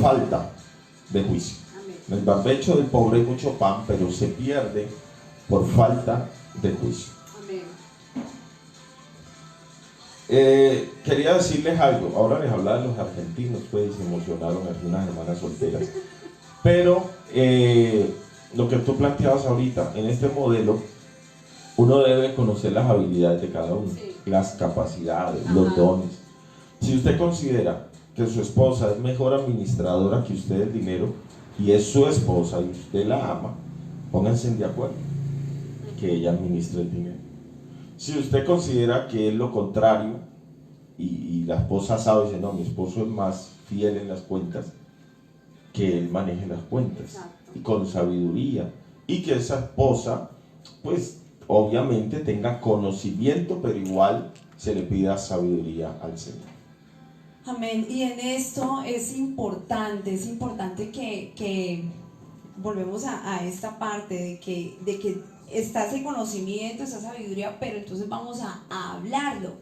falta de juicio. En el barbecho del pobre hay mucho pan, pero se pierde por falta de juicio. Quería decirles algo. Ahora les hablaba de los argentinos, pues se emocionaron algunas hermanas solteras, pero lo que tú planteabas ahorita, en este modelo uno debe conocer las habilidades de cada uno, las capacidades, los dones. Si usted considera que su esposa es mejor administradora que usted del dinero y es su esposa y usted la ama, pónganse de acuerdo que ella administre el dinero. Si usted considera que es lo contrario y la esposa sabe, dice: no, mi esposo es más fiel en las cuentas, que él maneje las cuentas. Exacto. Y con sabiduría, y que esa esposa pues obviamente tenga conocimiento, pero igual se le pida sabiduría al Señor. Amén. Y en esto es importante que volvemos a esta parte de que está ese conocimiento, esa sabiduría, pero entonces vamos a hablarlo.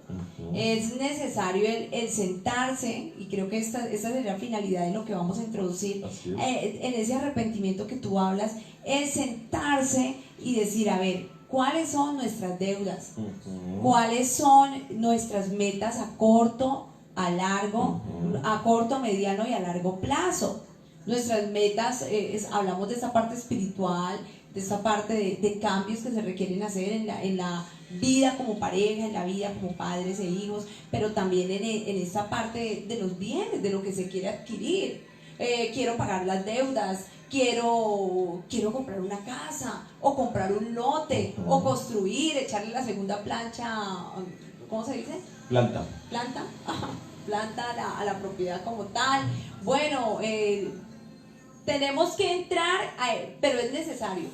Es necesario el sentarse, y creo que esta sería la finalidad de lo que vamos a introducir, en ese arrepentimiento que tú hablas, el sentarse y decir: a ver, ¿cuáles son nuestras deudas? ¿Cuáles son nuestras metas a corto, a largo, a corto, mediano y a largo plazo? Nuestras metas, hablamos de esa parte espiritual, de esa parte de cambios que se requieren hacer en la vida como pareja, en la vida como padres e hijos, pero también en esa parte de los bienes, de lo que se quiere adquirir. Quiero pagar las deudas, quiero comprar una casa, o comprar un lote, o construir, echarle la segunda plancha, ¿cómo se dice? Planta. Planta a la propiedad como tal. Bueno, tenemos que entrar, pero es necesario.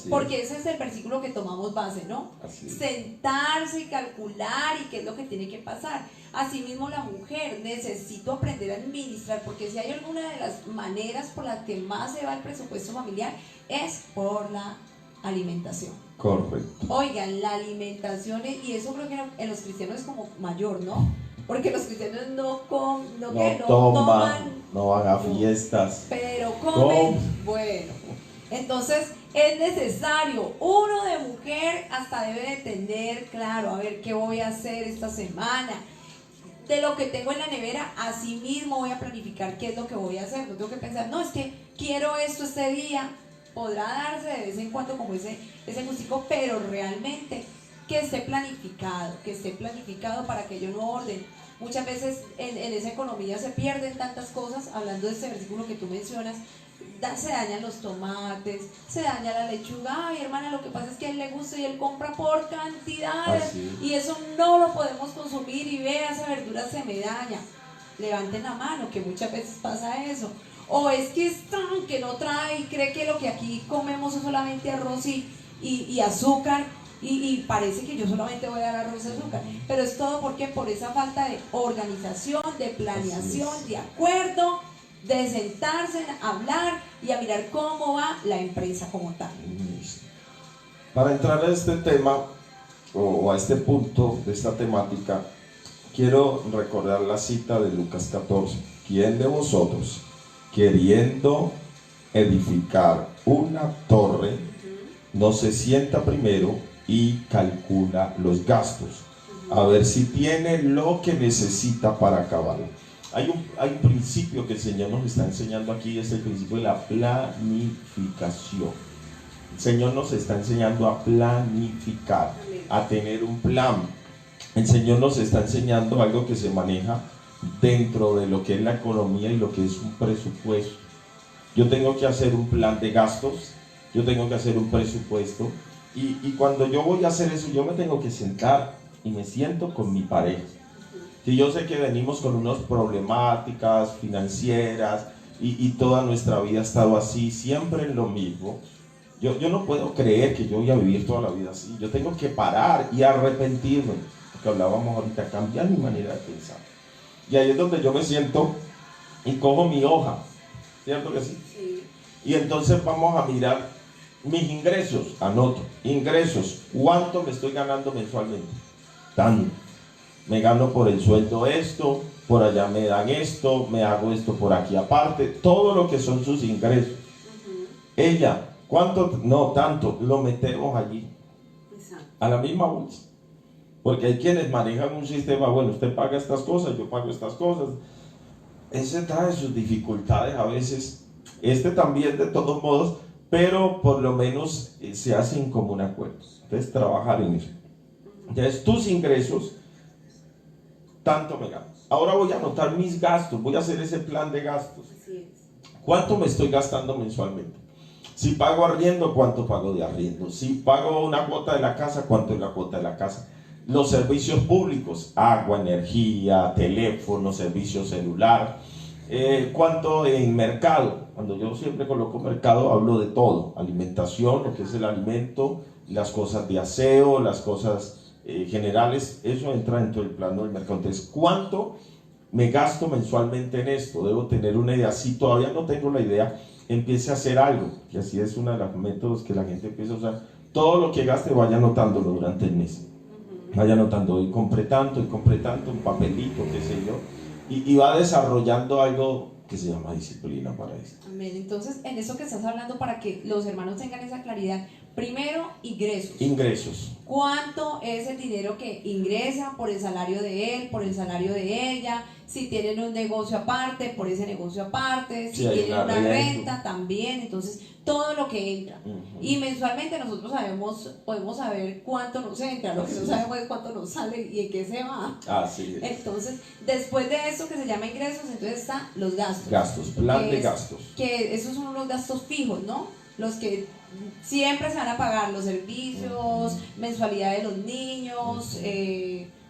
Porque ese es el versículo que tomamos base, ¿no? Sentarse y calcular y qué es lo que tiene que pasar. Asimismo la mujer, necesito aprender a administrar, porque si hay alguna de las maneras por las que más se va el presupuesto familiar es por la alimentación. Correcto. Oigan, la alimentación, y eso creo que en los cristianos es como mayor, ¿no? Porque los cristianos no toman, no van a fiestas, pero comen. Bueno, entonces es necesario. Uno de mujer hasta debe de tener claro, a ver qué voy a hacer esta semana. De lo que tengo en la nevera, así mismo voy a planificar qué es lo que voy a hacer. No tengo que pensar, no, es que quiero esto este día. Podrá darse de vez en cuando como ese gustico, pero realmente que esté planificado para que yo no orden. Muchas veces en esa economía se pierden tantas cosas, hablando de este versículo que tú mencionas, se dañan los tomates, se daña la lechuga. Ay, hermana, lo que pasa es que a él le gusta y él compra por cantidades y eso no lo podemos consumir y vea, esa verdura se me daña. Levanten la mano, que muchas veces pasa eso. O es que es tan que no trae y cree que lo que aquí comemos es solamente arroz y azúcar y parece que yo solamente voy a dar arroz y azúcar, pero es todo porque por esa falta de organización, de planeación, de acuerdo, de sentarse, a hablar y a mirar cómo va la empresa como tal. Para entrar a este tema o a este punto de esta temática, quiero recordar la cita de Lucas 14. ¿Quién de vosotros, queriendo edificar una torre, no se sienta primero y calcula los gastos, a ver si tiene lo que necesita para acabarlo? Hay un principio que el Señor nos está enseñando aquí, es el principio de la planificación. El Señor nos está enseñando a planificar, a tener un plan. El Señor nos está enseñando algo que se maneja dentro de lo que es la economía y lo que es un presupuesto. Yo tengo que hacer un plan de gastos, yo tengo que hacer un presupuesto, y cuando yo voy a hacer eso, yo me tengo que sentar y me siento con mi pareja. Si yo sé que venimos con unas problemáticas financieras y toda nuestra vida ha estado así, siempre en lo mismo, yo no puedo creer que yo voy a vivir toda la vida así. Yo tengo que parar y arrepentirme, porque hablábamos ahorita, cambiar mi manera de pensar. Y ahí es donde yo me siento y cojo mi hoja, ¿cierto que sí? Sí. Y entonces vamos a mirar mis ingresos, anoto, ingresos, ¿cuánto me estoy ganando mensualmente? Tanto. Me gano por el sueldo esto, por allá me dan esto, me hago esto por aquí aparte, todo lo que son sus ingresos. Ella, ¿cuánto? No, tanto, lo metemos allí. Exacto. A la misma bolsa. Porque hay quienes manejan un sistema, bueno, usted paga estas cosas, yo pago estas cosas. Ese trae sus dificultades a veces, también de todos modos, pero por lo menos se hacen como un acuerdo. Entonces, trabajar en eso. Entonces, tus ingresos, tanto me gano. Ahora voy a anotar mis gastos, voy a hacer ese plan de gastos. ¿Cuánto me estoy gastando mensualmente? Si pago arriendo, ¿cuánto pago de arriendo? Si pago una cuota de la casa, ¿cuánto es la cuota de la casa? Los servicios públicos, agua, energía, teléfono, servicio celular. ¿Cuánto en mercado? Cuando yo siempre coloco mercado, hablo de todo: alimentación, lo que es el alimento, las cosas de aseo, las cosas generales. Eso entra dentro del plano del mercado. Entonces, ¿cuánto me gasto mensualmente en esto? Debo tener una idea. Si todavía no tengo la idea, empiece a hacer algo, que así es uno de los métodos que la gente empieza a usar. Todo lo que gaste, vaya anotándolo durante el mes. Vaya anotando, hoy compré tanto, un papelito, qué sé yo, y va desarrollando algo que se llama disciplina para esto. Amén. Entonces, en eso que estás hablando, para que los hermanos tengan esa claridad, primero, ingresos. Ingresos. ¿Cuánto es el dinero que ingresa por el salario de él, por el salario de ella? Si tienen un negocio aparte, por ese negocio aparte. Si tienen una renta también. Entonces, todo lo que entra. Y mensualmente nosotros podemos saber cuánto nos entra. Lo que no sabemos es cuánto nos sale y en qué se va. Así es. Entonces, después de eso que se llama ingresos, entonces están los gastos. Gastos, plan de gastos. Que esos son los gastos fijos, ¿no? Los que siempre se van a pagar: los servicios, mensualidad de los niños,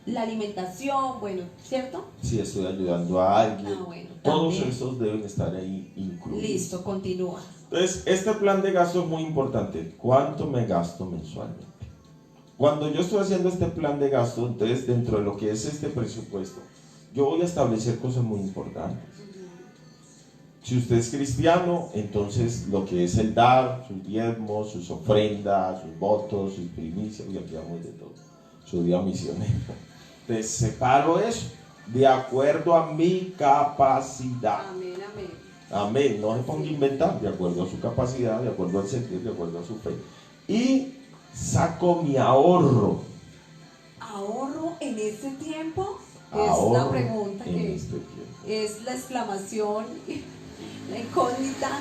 la alimentación, bueno, ¿cierto? Si estoy ayudando a alguien, bueno, todos esos deben estar ahí incluidos. Listo, continúa. Entonces, este plan de gasto es muy importante. ¿Cuánto me gasto mensualmente? Cuando yo estoy haciendo este plan de gasto, entonces dentro de lo que es este presupuesto, yo voy a establecer cosas muy importantes. Si usted es cristiano, entonces lo que es el dar, sus diezmos, sus ofrendas, sus votos, sus primicias, y aquí vamos de todo, su día misionero. Entonces separo eso de acuerdo a mi capacidad. Amén, amén. Amén. No se ponga a inventar, de acuerdo a su capacidad, de acuerdo al sentir, de acuerdo a su fe. Y saco mi ahorro. ¿Ahorro en este tiempo? Ahorro es la pregunta que este tiempo. es la exclamación, la incógnita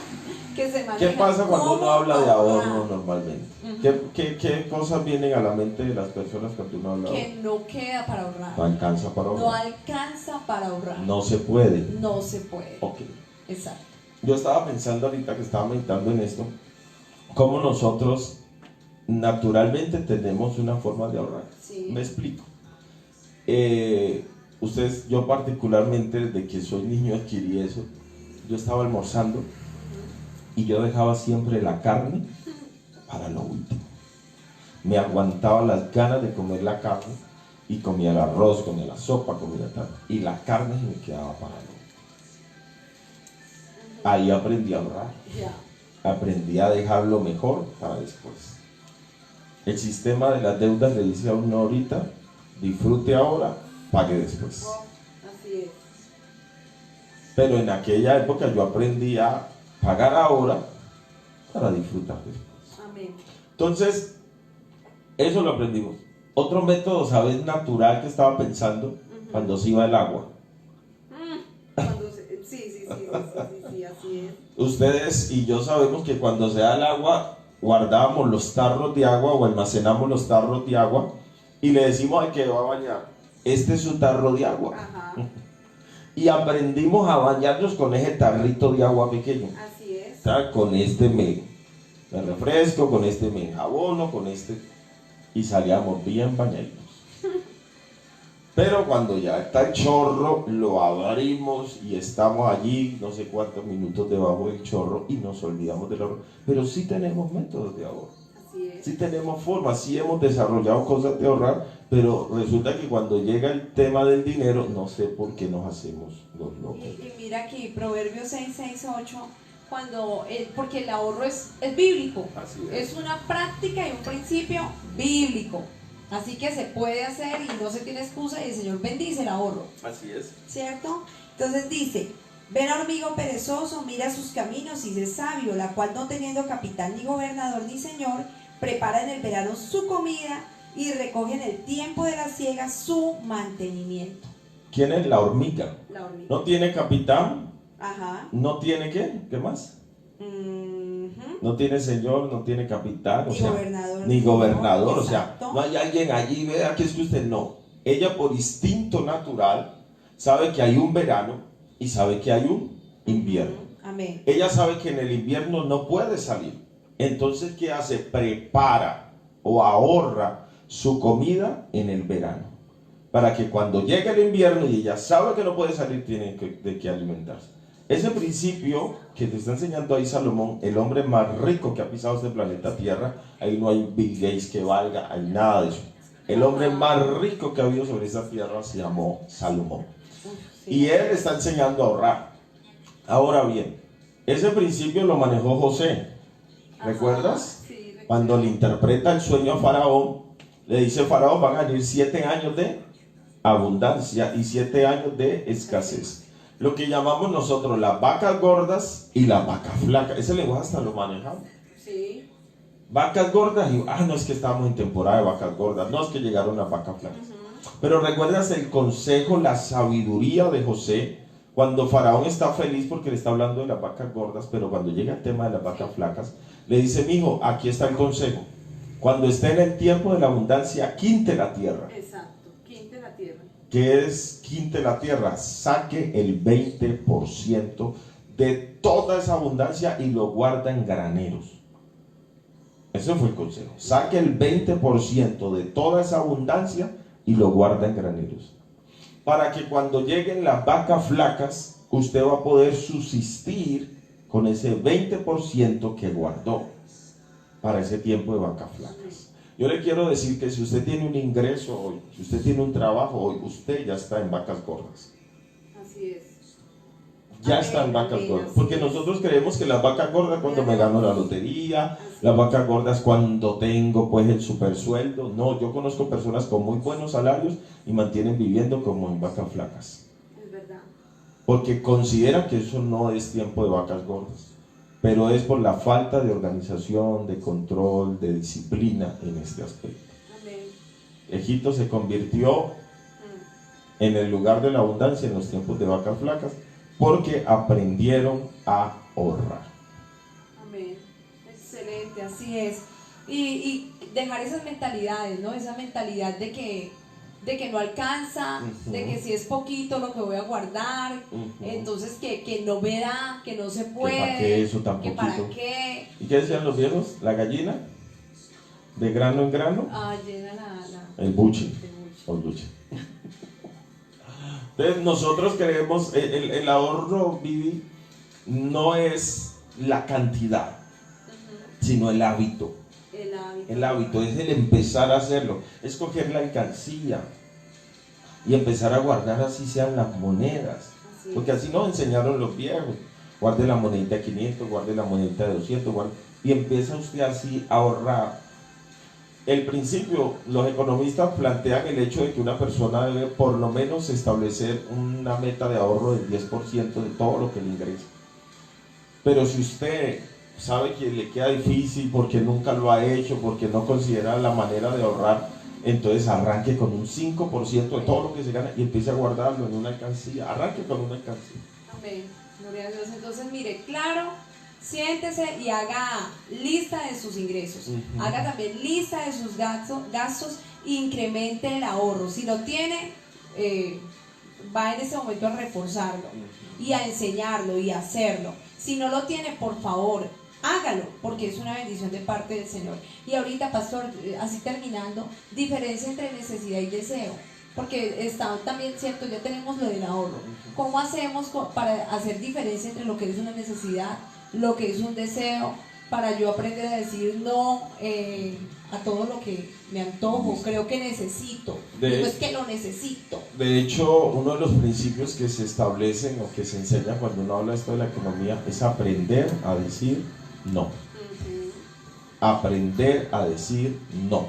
que se maneja. ¿Qué pasa cuando uno habla de ahorro normalmente? Uh-huh. ¿Qué cosas vienen a la mente de las personas cuando uno habla de ahorro? Que no queda para ahorrar. No alcanza para ahorrar. No alcanza para ahorrar. No se puede. No se puede. Ok. Exacto. Yo estaba pensando ahorita que estaba meditando en esto, cómo nosotros naturalmente tenemos una forma de ahorrar. Sí. Me explico. Ustedes, yo particularmente desde que soy niño adquirí eso. Yo estaba almorzando y yo dejaba siempre la carne para lo último. Me aguantaba las ganas de comer la carne y comía el arroz, comía la sopa, comía tal, y la carne se me quedaba para lo último. Ahí aprendí a ahorrar. Aprendí a dejar lo mejor para después. El sistema de las deudas le dice a uno ahorita: disfrute ahora, pague después. Así es. Pero en aquella época yo aprendí a pagar ahora para disfrutar después. Amén. Entonces, eso lo aprendimos. Otro método, ¿sabes? Natural que estaba pensando cuando se iba el agua. Sí, así es. Ustedes y yo sabemos que cuando se da el agua, guardamos los tarros de agua o almacenamos los tarros de agua y le decimos al que va a bañar: este es su tarro de agua. Ajá. Y aprendimos a bañarnos con ese tarrito de agua pequeño. Así es. O sea, con este me refresco, con este me enjabono, con este, y salíamos bien bañaditos. Pero cuando ya está el chorro, lo abrimos y estamos allí no sé cuántos minutos debajo del chorro y nos olvidamos del ahorro. Pero sí tenemos métodos de ahorro. Así es. Sí tenemos formas, sí hemos desarrollado cosas de ahorrar, pero resulta que cuando llega el tema del dinero, no sé por qué nos hacemos los locos. Y mira aquí, Proverbios 6:8, porque el ahorro es bíblico. Así es una práctica y un principio bíblico. Así que se puede hacer y no se tiene excusa y el Señor bendice el ahorro. Así es. ¿Cierto? Entonces dice: ven hormigo perezoso, mira sus caminos y sé sabio, la cual no teniendo capitán ni gobernador ni señor, prepara en el verano su comida y recoge en el tiempo de la siega su mantenimiento. ¿Quién es la hormiga? La hormiga. No tiene capitán. Ajá. No tiene ¿qué? ¿Qué más? No tiene señor, no tiene capitán, ni gobernador, o sea, no hay alguien allí, vea que es que usted no. Ella por instinto natural sabe que hay un verano y sabe que hay un invierno. Amén. Ella sabe que en el invierno no puede salir. Entonces, ¿qué hace? Prepara o ahorra su comida en el verano, para que cuando llegue el invierno y ella sabe que no puede salir, tiene de qué alimentarse. Ese principio que te está enseñando ahí Salomón, el hombre más rico que ha pisado este planeta Tierra, ahí no hay Bill Gates que valga, hay nada de eso. El hombre más rico que ha habido sobre esta tierra se llamó Salomón. Y él está enseñando a ahorrar. Ahora bien, ese principio lo manejó José. ¿Recuerdas? Sí, recuerdo. Cuando le interpreta el sueño a Faraón, le dice: Faraón, van a venir 7 años de abundancia y 7 años de escasez. Lo que llamamos nosotros las vacas gordas y las vacas flacas. Ese lenguaje hasta lo manejamos. Sí. Vacas gordas y no es que estamos en temporada de vacas gordas, no es que llegaron las vacas flacas. Pero recuerdas el consejo, la sabiduría de José, cuando Faraón está feliz porque le está hablando de las vacas gordas, pero cuando llega el tema de las vacas flacas, le dice: mijo, aquí está el consejo. Cuando esté en el tiempo de la abundancia, quinte la tierra. Exacto, quinte la tierra. ¿Qué es quinte la tierra? Saque el 20% de toda esa abundancia y lo guarda en graneros. Ese fue el consejo. Saque el 20% de toda esa abundancia y lo guarda en graneros. Para que cuando lleguen las vacas flacas, usted va a poder subsistir con ese 20% que guardó para ese tiempo de vacas flacas. Yo le quiero decir que si usted tiene un ingreso hoy, si usted tiene un trabajo hoy, usted ya está en vacas gordas. Así es. Ya está en vacas gordas. Porque nosotros creemos que las vacas gordas cuando me gano la lotería, las vacas gordas cuando tengo pues el super sueldo. No, yo conozco personas con muy buenos salarios y mantienen viviendo como en vacas flacas. Es verdad. porque considera que eso no es tiempo de vacas gordas, pero es por la falta de organización, de control, de disciplina en este aspecto. Amén. Egipto se convirtió en el lugar de la abundancia en los tiempos de vacas flacas, porque aprendieron a ahorrar. Amén. Excelente, así es. Y dejar esas mentalidades, ¿no? Esa mentalidad de que no alcanza, de que si es poquito lo que voy a guardar, entonces que no me da, que no se puede, ¿Para qué eso tan que poquito? para qué. ¿Y qué decían los viejos? La gallina, de grano en grano, Llena el buche, el buche. o luche. Entonces nosotros creemos, el ahorro, Vivi, no es la cantidad, sino el hábito. El hábito es el empezar a hacerlo, es coger la alcancía y empezar a guardar, así sean las monedas, porque así nos enseñaron los viejos. Guarde la monedita de 500, guarde la monedita de 200, y empieza usted así a ahorrar. El principio, los economistas plantean el hecho de que una persona debe por lo menos establecer una meta de ahorro del 10% de todo lo que le ingresa. Pero si usted sabe que le queda difícil porque nunca lo ha hecho, porque no considera la manera de ahorrar, entonces arranque con un 5% de todo lo que se gana y empiece a guardarlo en una alcancía. Arranque con una alcancía. Amén. Gloria a Dios. Entonces, mire, claro, siéntese y haga lista de sus ingresos. Haga también lista de sus gastos, incremente el ahorro. Si lo tiene, va en ese momento a reforzarlo y a enseñarlo y a hacerlo. Si no lo tiene, por favor, hágalo, porque es una bendición de parte del Señor. Y ahorita, pastor, así terminando, diferencia entre necesidad y deseo, porque está también cierto, ya tenemos lo del ahorro. ¿Cómo hacemos para hacer diferencia entre lo que es una necesidad, lo que es un deseo, para yo aprender a decir no a todo lo que me antojo, creo que necesito, no es que lo necesito? De hecho, uno de los principios que se establecen o que se enseña cuando uno habla esto de la economía es aprender a decir no. Aprender a decir no.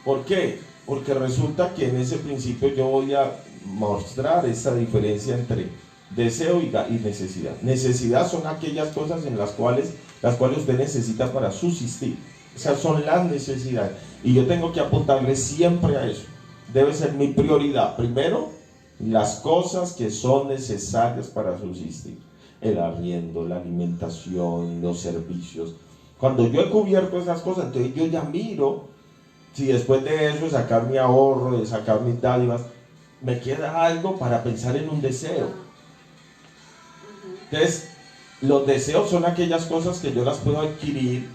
¿Por qué? Porque resulta que en ese principio yo voy a mostrar esa diferencia entre deseo y necesidad. Necesidad son aquellas cosas en las cuales usted necesita para subsistir. Esas son las necesidades. Y yo tengo que apuntarle siempre a eso. Debe ser mi prioridad. Primero, las cosas que son necesarias para subsistir. El arriendo, la alimentación, los servicios. Cuando yo he cubierto esas cosas, entonces yo ya miro si después de eso, de sacar mi ahorro, de sacar mis dádivas, me queda algo para pensar en un deseo. Entonces, los deseos son aquellas cosas que yo las puedo adquirir.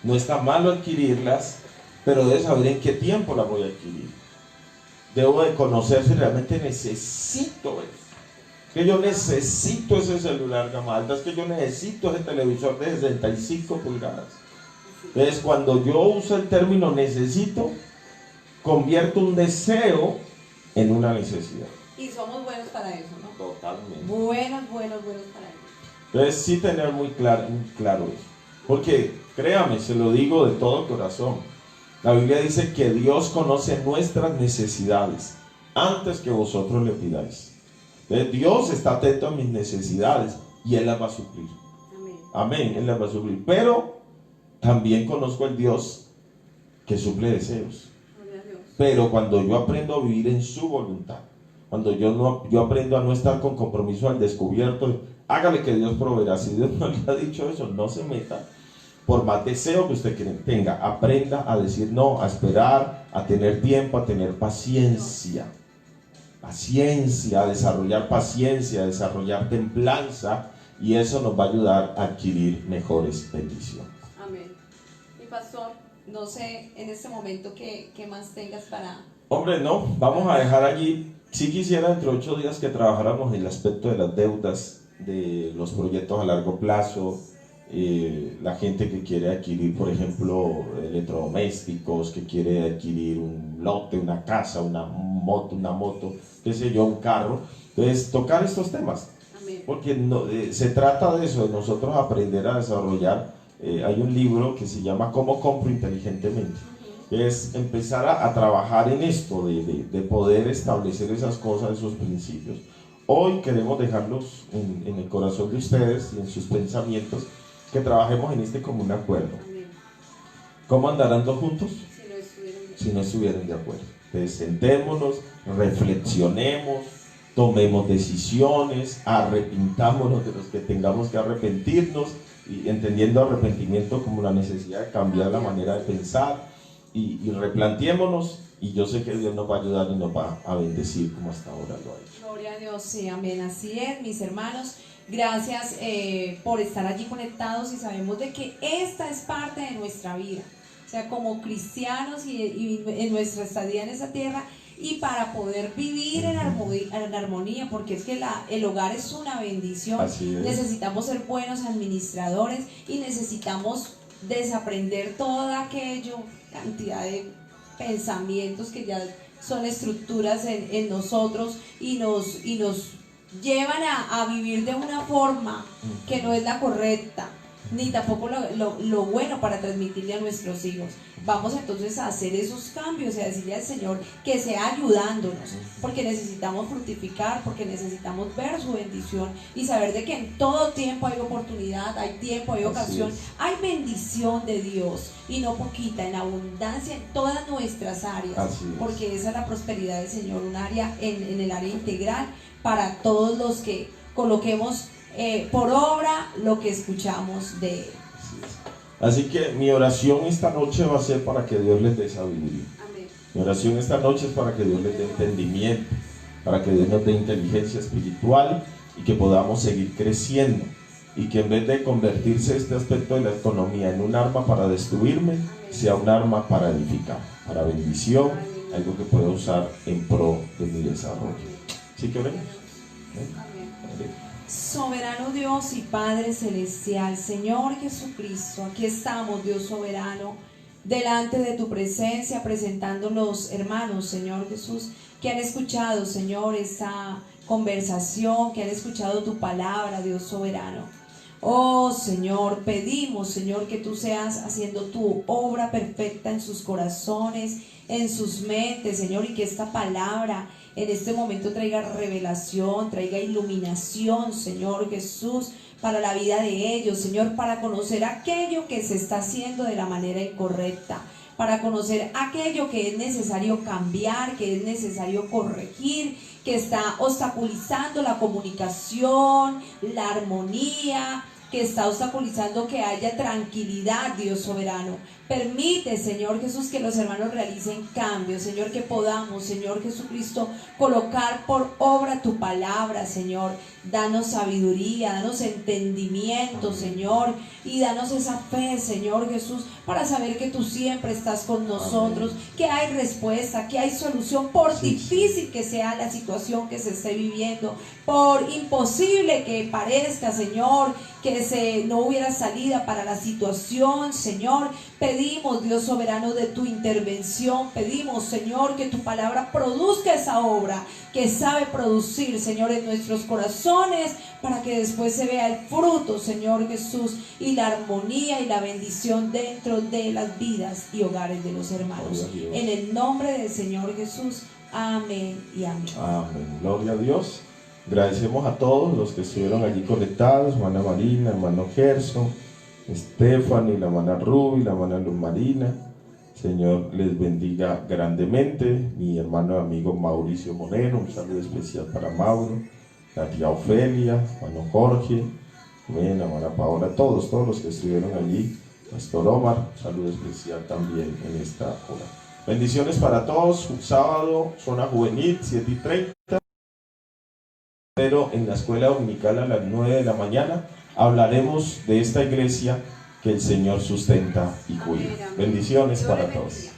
No está malo adquirirlas, pero debo saber en qué tiempo las voy a adquirir. Debo de conocer si realmente necesito eso. Que yo necesito ese celular gama alta, es que yo necesito ese televisor de 65 pulgadas. Entonces, cuando yo uso el término necesito, convierto un deseo en una necesidad. Y somos buenos para eso, ¿no? Totalmente. Buenos para eso. Entonces, sí tener muy claro eso. Porque, créame, se lo digo de todo corazón. La Biblia dice que Dios conoce nuestras necesidades antes que vosotros le pidáis. Entonces, Dios está atento a mis necesidades y Él las va a suplir. Amén, Él las va a suplir. Pero también conozco al Dios que suple deseos. Pero cuando yo aprendo a vivir en su voluntad, cuando yo aprendo a no estar con compromiso al descubierto, hágale que Dios proveerá. Si Dios no le ha dicho eso, no se meta. Por más deseo que usted tenga, aprenda a decir no, a esperar, a tener tiempo, a tener paciencia. Paciencia, a desarrollar paciencia, a desarrollar templanza, y eso nos va a ayudar a adquirir mejores bendiciones. Amén. Mi pastor, no sé en este momento qué más tengas para... Hombre, no, vamos a dejar allí. Sí quisiera dentro de 8 días que trabajáramos en el aspecto de las deudas, de los proyectos a largo plazo, la gente que quiere adquirir, por ejemplo, electrodomésticos, que quiere adquirir un lote, una casa, una moto, qué sé yo, un carro. Entonces, tocar estos temas. Amén. Porque no, se trata de eso, de nosotros aprender a desarrollar. Hay un libro que se llama ¿Cómo compro inteligentemente? Es empezar a trabajar en esto, de poder establecer esas cosas, esos principios. hoy queremos dejarlos en el corazón de ustedes y en sus pensamientos, que trabajemos en este común acuerdo. ¿Cómo andarán dos juntos? Si no estuvieran de acuerdo. Entonces sentémonos, reflexionemos, tomemos decisiones, arrepintámonos de los que tengamos que arrepentirnos, y entendiendo arrepentimiento como la necesidad de cambiar la manera de pensar, y replanteémonos, y yo sé que Dios nos va a ayudar y nos va a bendecir como hasta ahora lo ha hecho. Gloria a Dios, sí, amén, así es, mis hermanos. Gracias por estar allí conectados, y sabemos de que esta es parte de nuestra vida, o sea, como cristianos y en nuestra estadía en esa tierra, y para poder vivir en armonía, porque es que el hogar es una bendición. Necesitamos ser buenos administradores y necesitamos desaprender todo aquello, cantidad de pensamientos que ya son estructuras en nosotros, y nos llevan a vivir de una forma que no es la correcta, ni tampoco lo bueno para transmitirle a nuestros hijos. Vamos entonces a hacer esos cambios y a decirle al Señor que sea ayudándonos, porque necesitamos fructificar, porque necesitamos ver su bendición y saber de que en todo tiempo hay oportunidad, hay tiempo, hay ocasión, hay bendición de Dios, y no poquita, en abundancia en todas nuestras áreas, porque esa es la prosperidad del Señor, un área en el área integral para todos los que coloquemos por obra lo que escuchamos de Él. Así que mi oración esta noche va a ser para que Dios les dé sabiduría. Amén. Mi oración esta noche es para que Dios les dé entendimiento, para que Dios nos dé inteligencia espiritual, y que podamos seguir creciendo, y que en vez de convertirse este aspecto de la economía en un arma para destruirme, sea un arma para edificar, para bendición, algo que pueda usar en pro de mi desarrollo. Así que oremos. Soberano Dios y Padre Celestial, Señor Jesucristo, aquí estamos, Dios soberano, delante de tu presencia, presentando los hermanos, Señor Jesús, que han escuchado, Señor, esta conversación, que han escuchado tu palabra, Dios soberano. Oh Señor, pedimos, Señor, que tú seas haciendo tu obra perfecta en sus corazones, en sus mentes, Señor, y que esta palabra en este momento traiga revelación, traiga iluminación, Señor Jesús, para la vida de ellos, Señor, para conocer aquello que se está haciendo de la manera incorrecta, para conocer aquello que es necesario cambiar, que es necesario corregir, que está obstaculizando la comunicación, la armonía, que está obstaculizando que haya tranquilidad, Dios soberano. Permite, Señor Jesús, que los hermanos realicen cambios, Señor, que podamos, Señor Jesucristo, colocar por obra tu palabra, Señor. Danos sabiduría, danos entendimiento, Señor, y danos esa fe, Señor Jesús, para saber que tú siempre estás con nosotros, que hay respuesta, que hay solución, por difícil que sea la situación que se esté viviendo, por imposible que parezca, Señor, que no hubiera salida para la situación, Señor. Pedimos, Dios soberano, de tu intervención. Pedimos, Señor, que tu palabra produzca esa obra que sabe producir, Señor, en nuestros corazones, para que después se vea el fruto, Señor Jesús, y la armonía y la bendición dentro de las vidas y hogares de los hermanos. En el nombre del Señor Jesús, amén y amén. Amén. Gloria a Dios. Agradecemos a todos los que estuvieron allí conectados, hermana Marina, hermano Gerson, Stephanie, la hermana Ruby, la hermana Luz Marina. Señor les bendiga grandemente. Mi hermano y amigo Mauricio Monero, un saludo especial para Mauro, la tía Ofelia, hermano Jorge, la hermana Paola, todos los que estuvieron allí, Pastor Omar, un saludo especial también en esta hora. Bendiciones para todos. Un sábado, zona juvenil, 7:30. Pero en la escuela dominical a las 9 de la mañana hablaremos de esta iglesia que el Señor sustenta y cuida. Bendiciones para todos.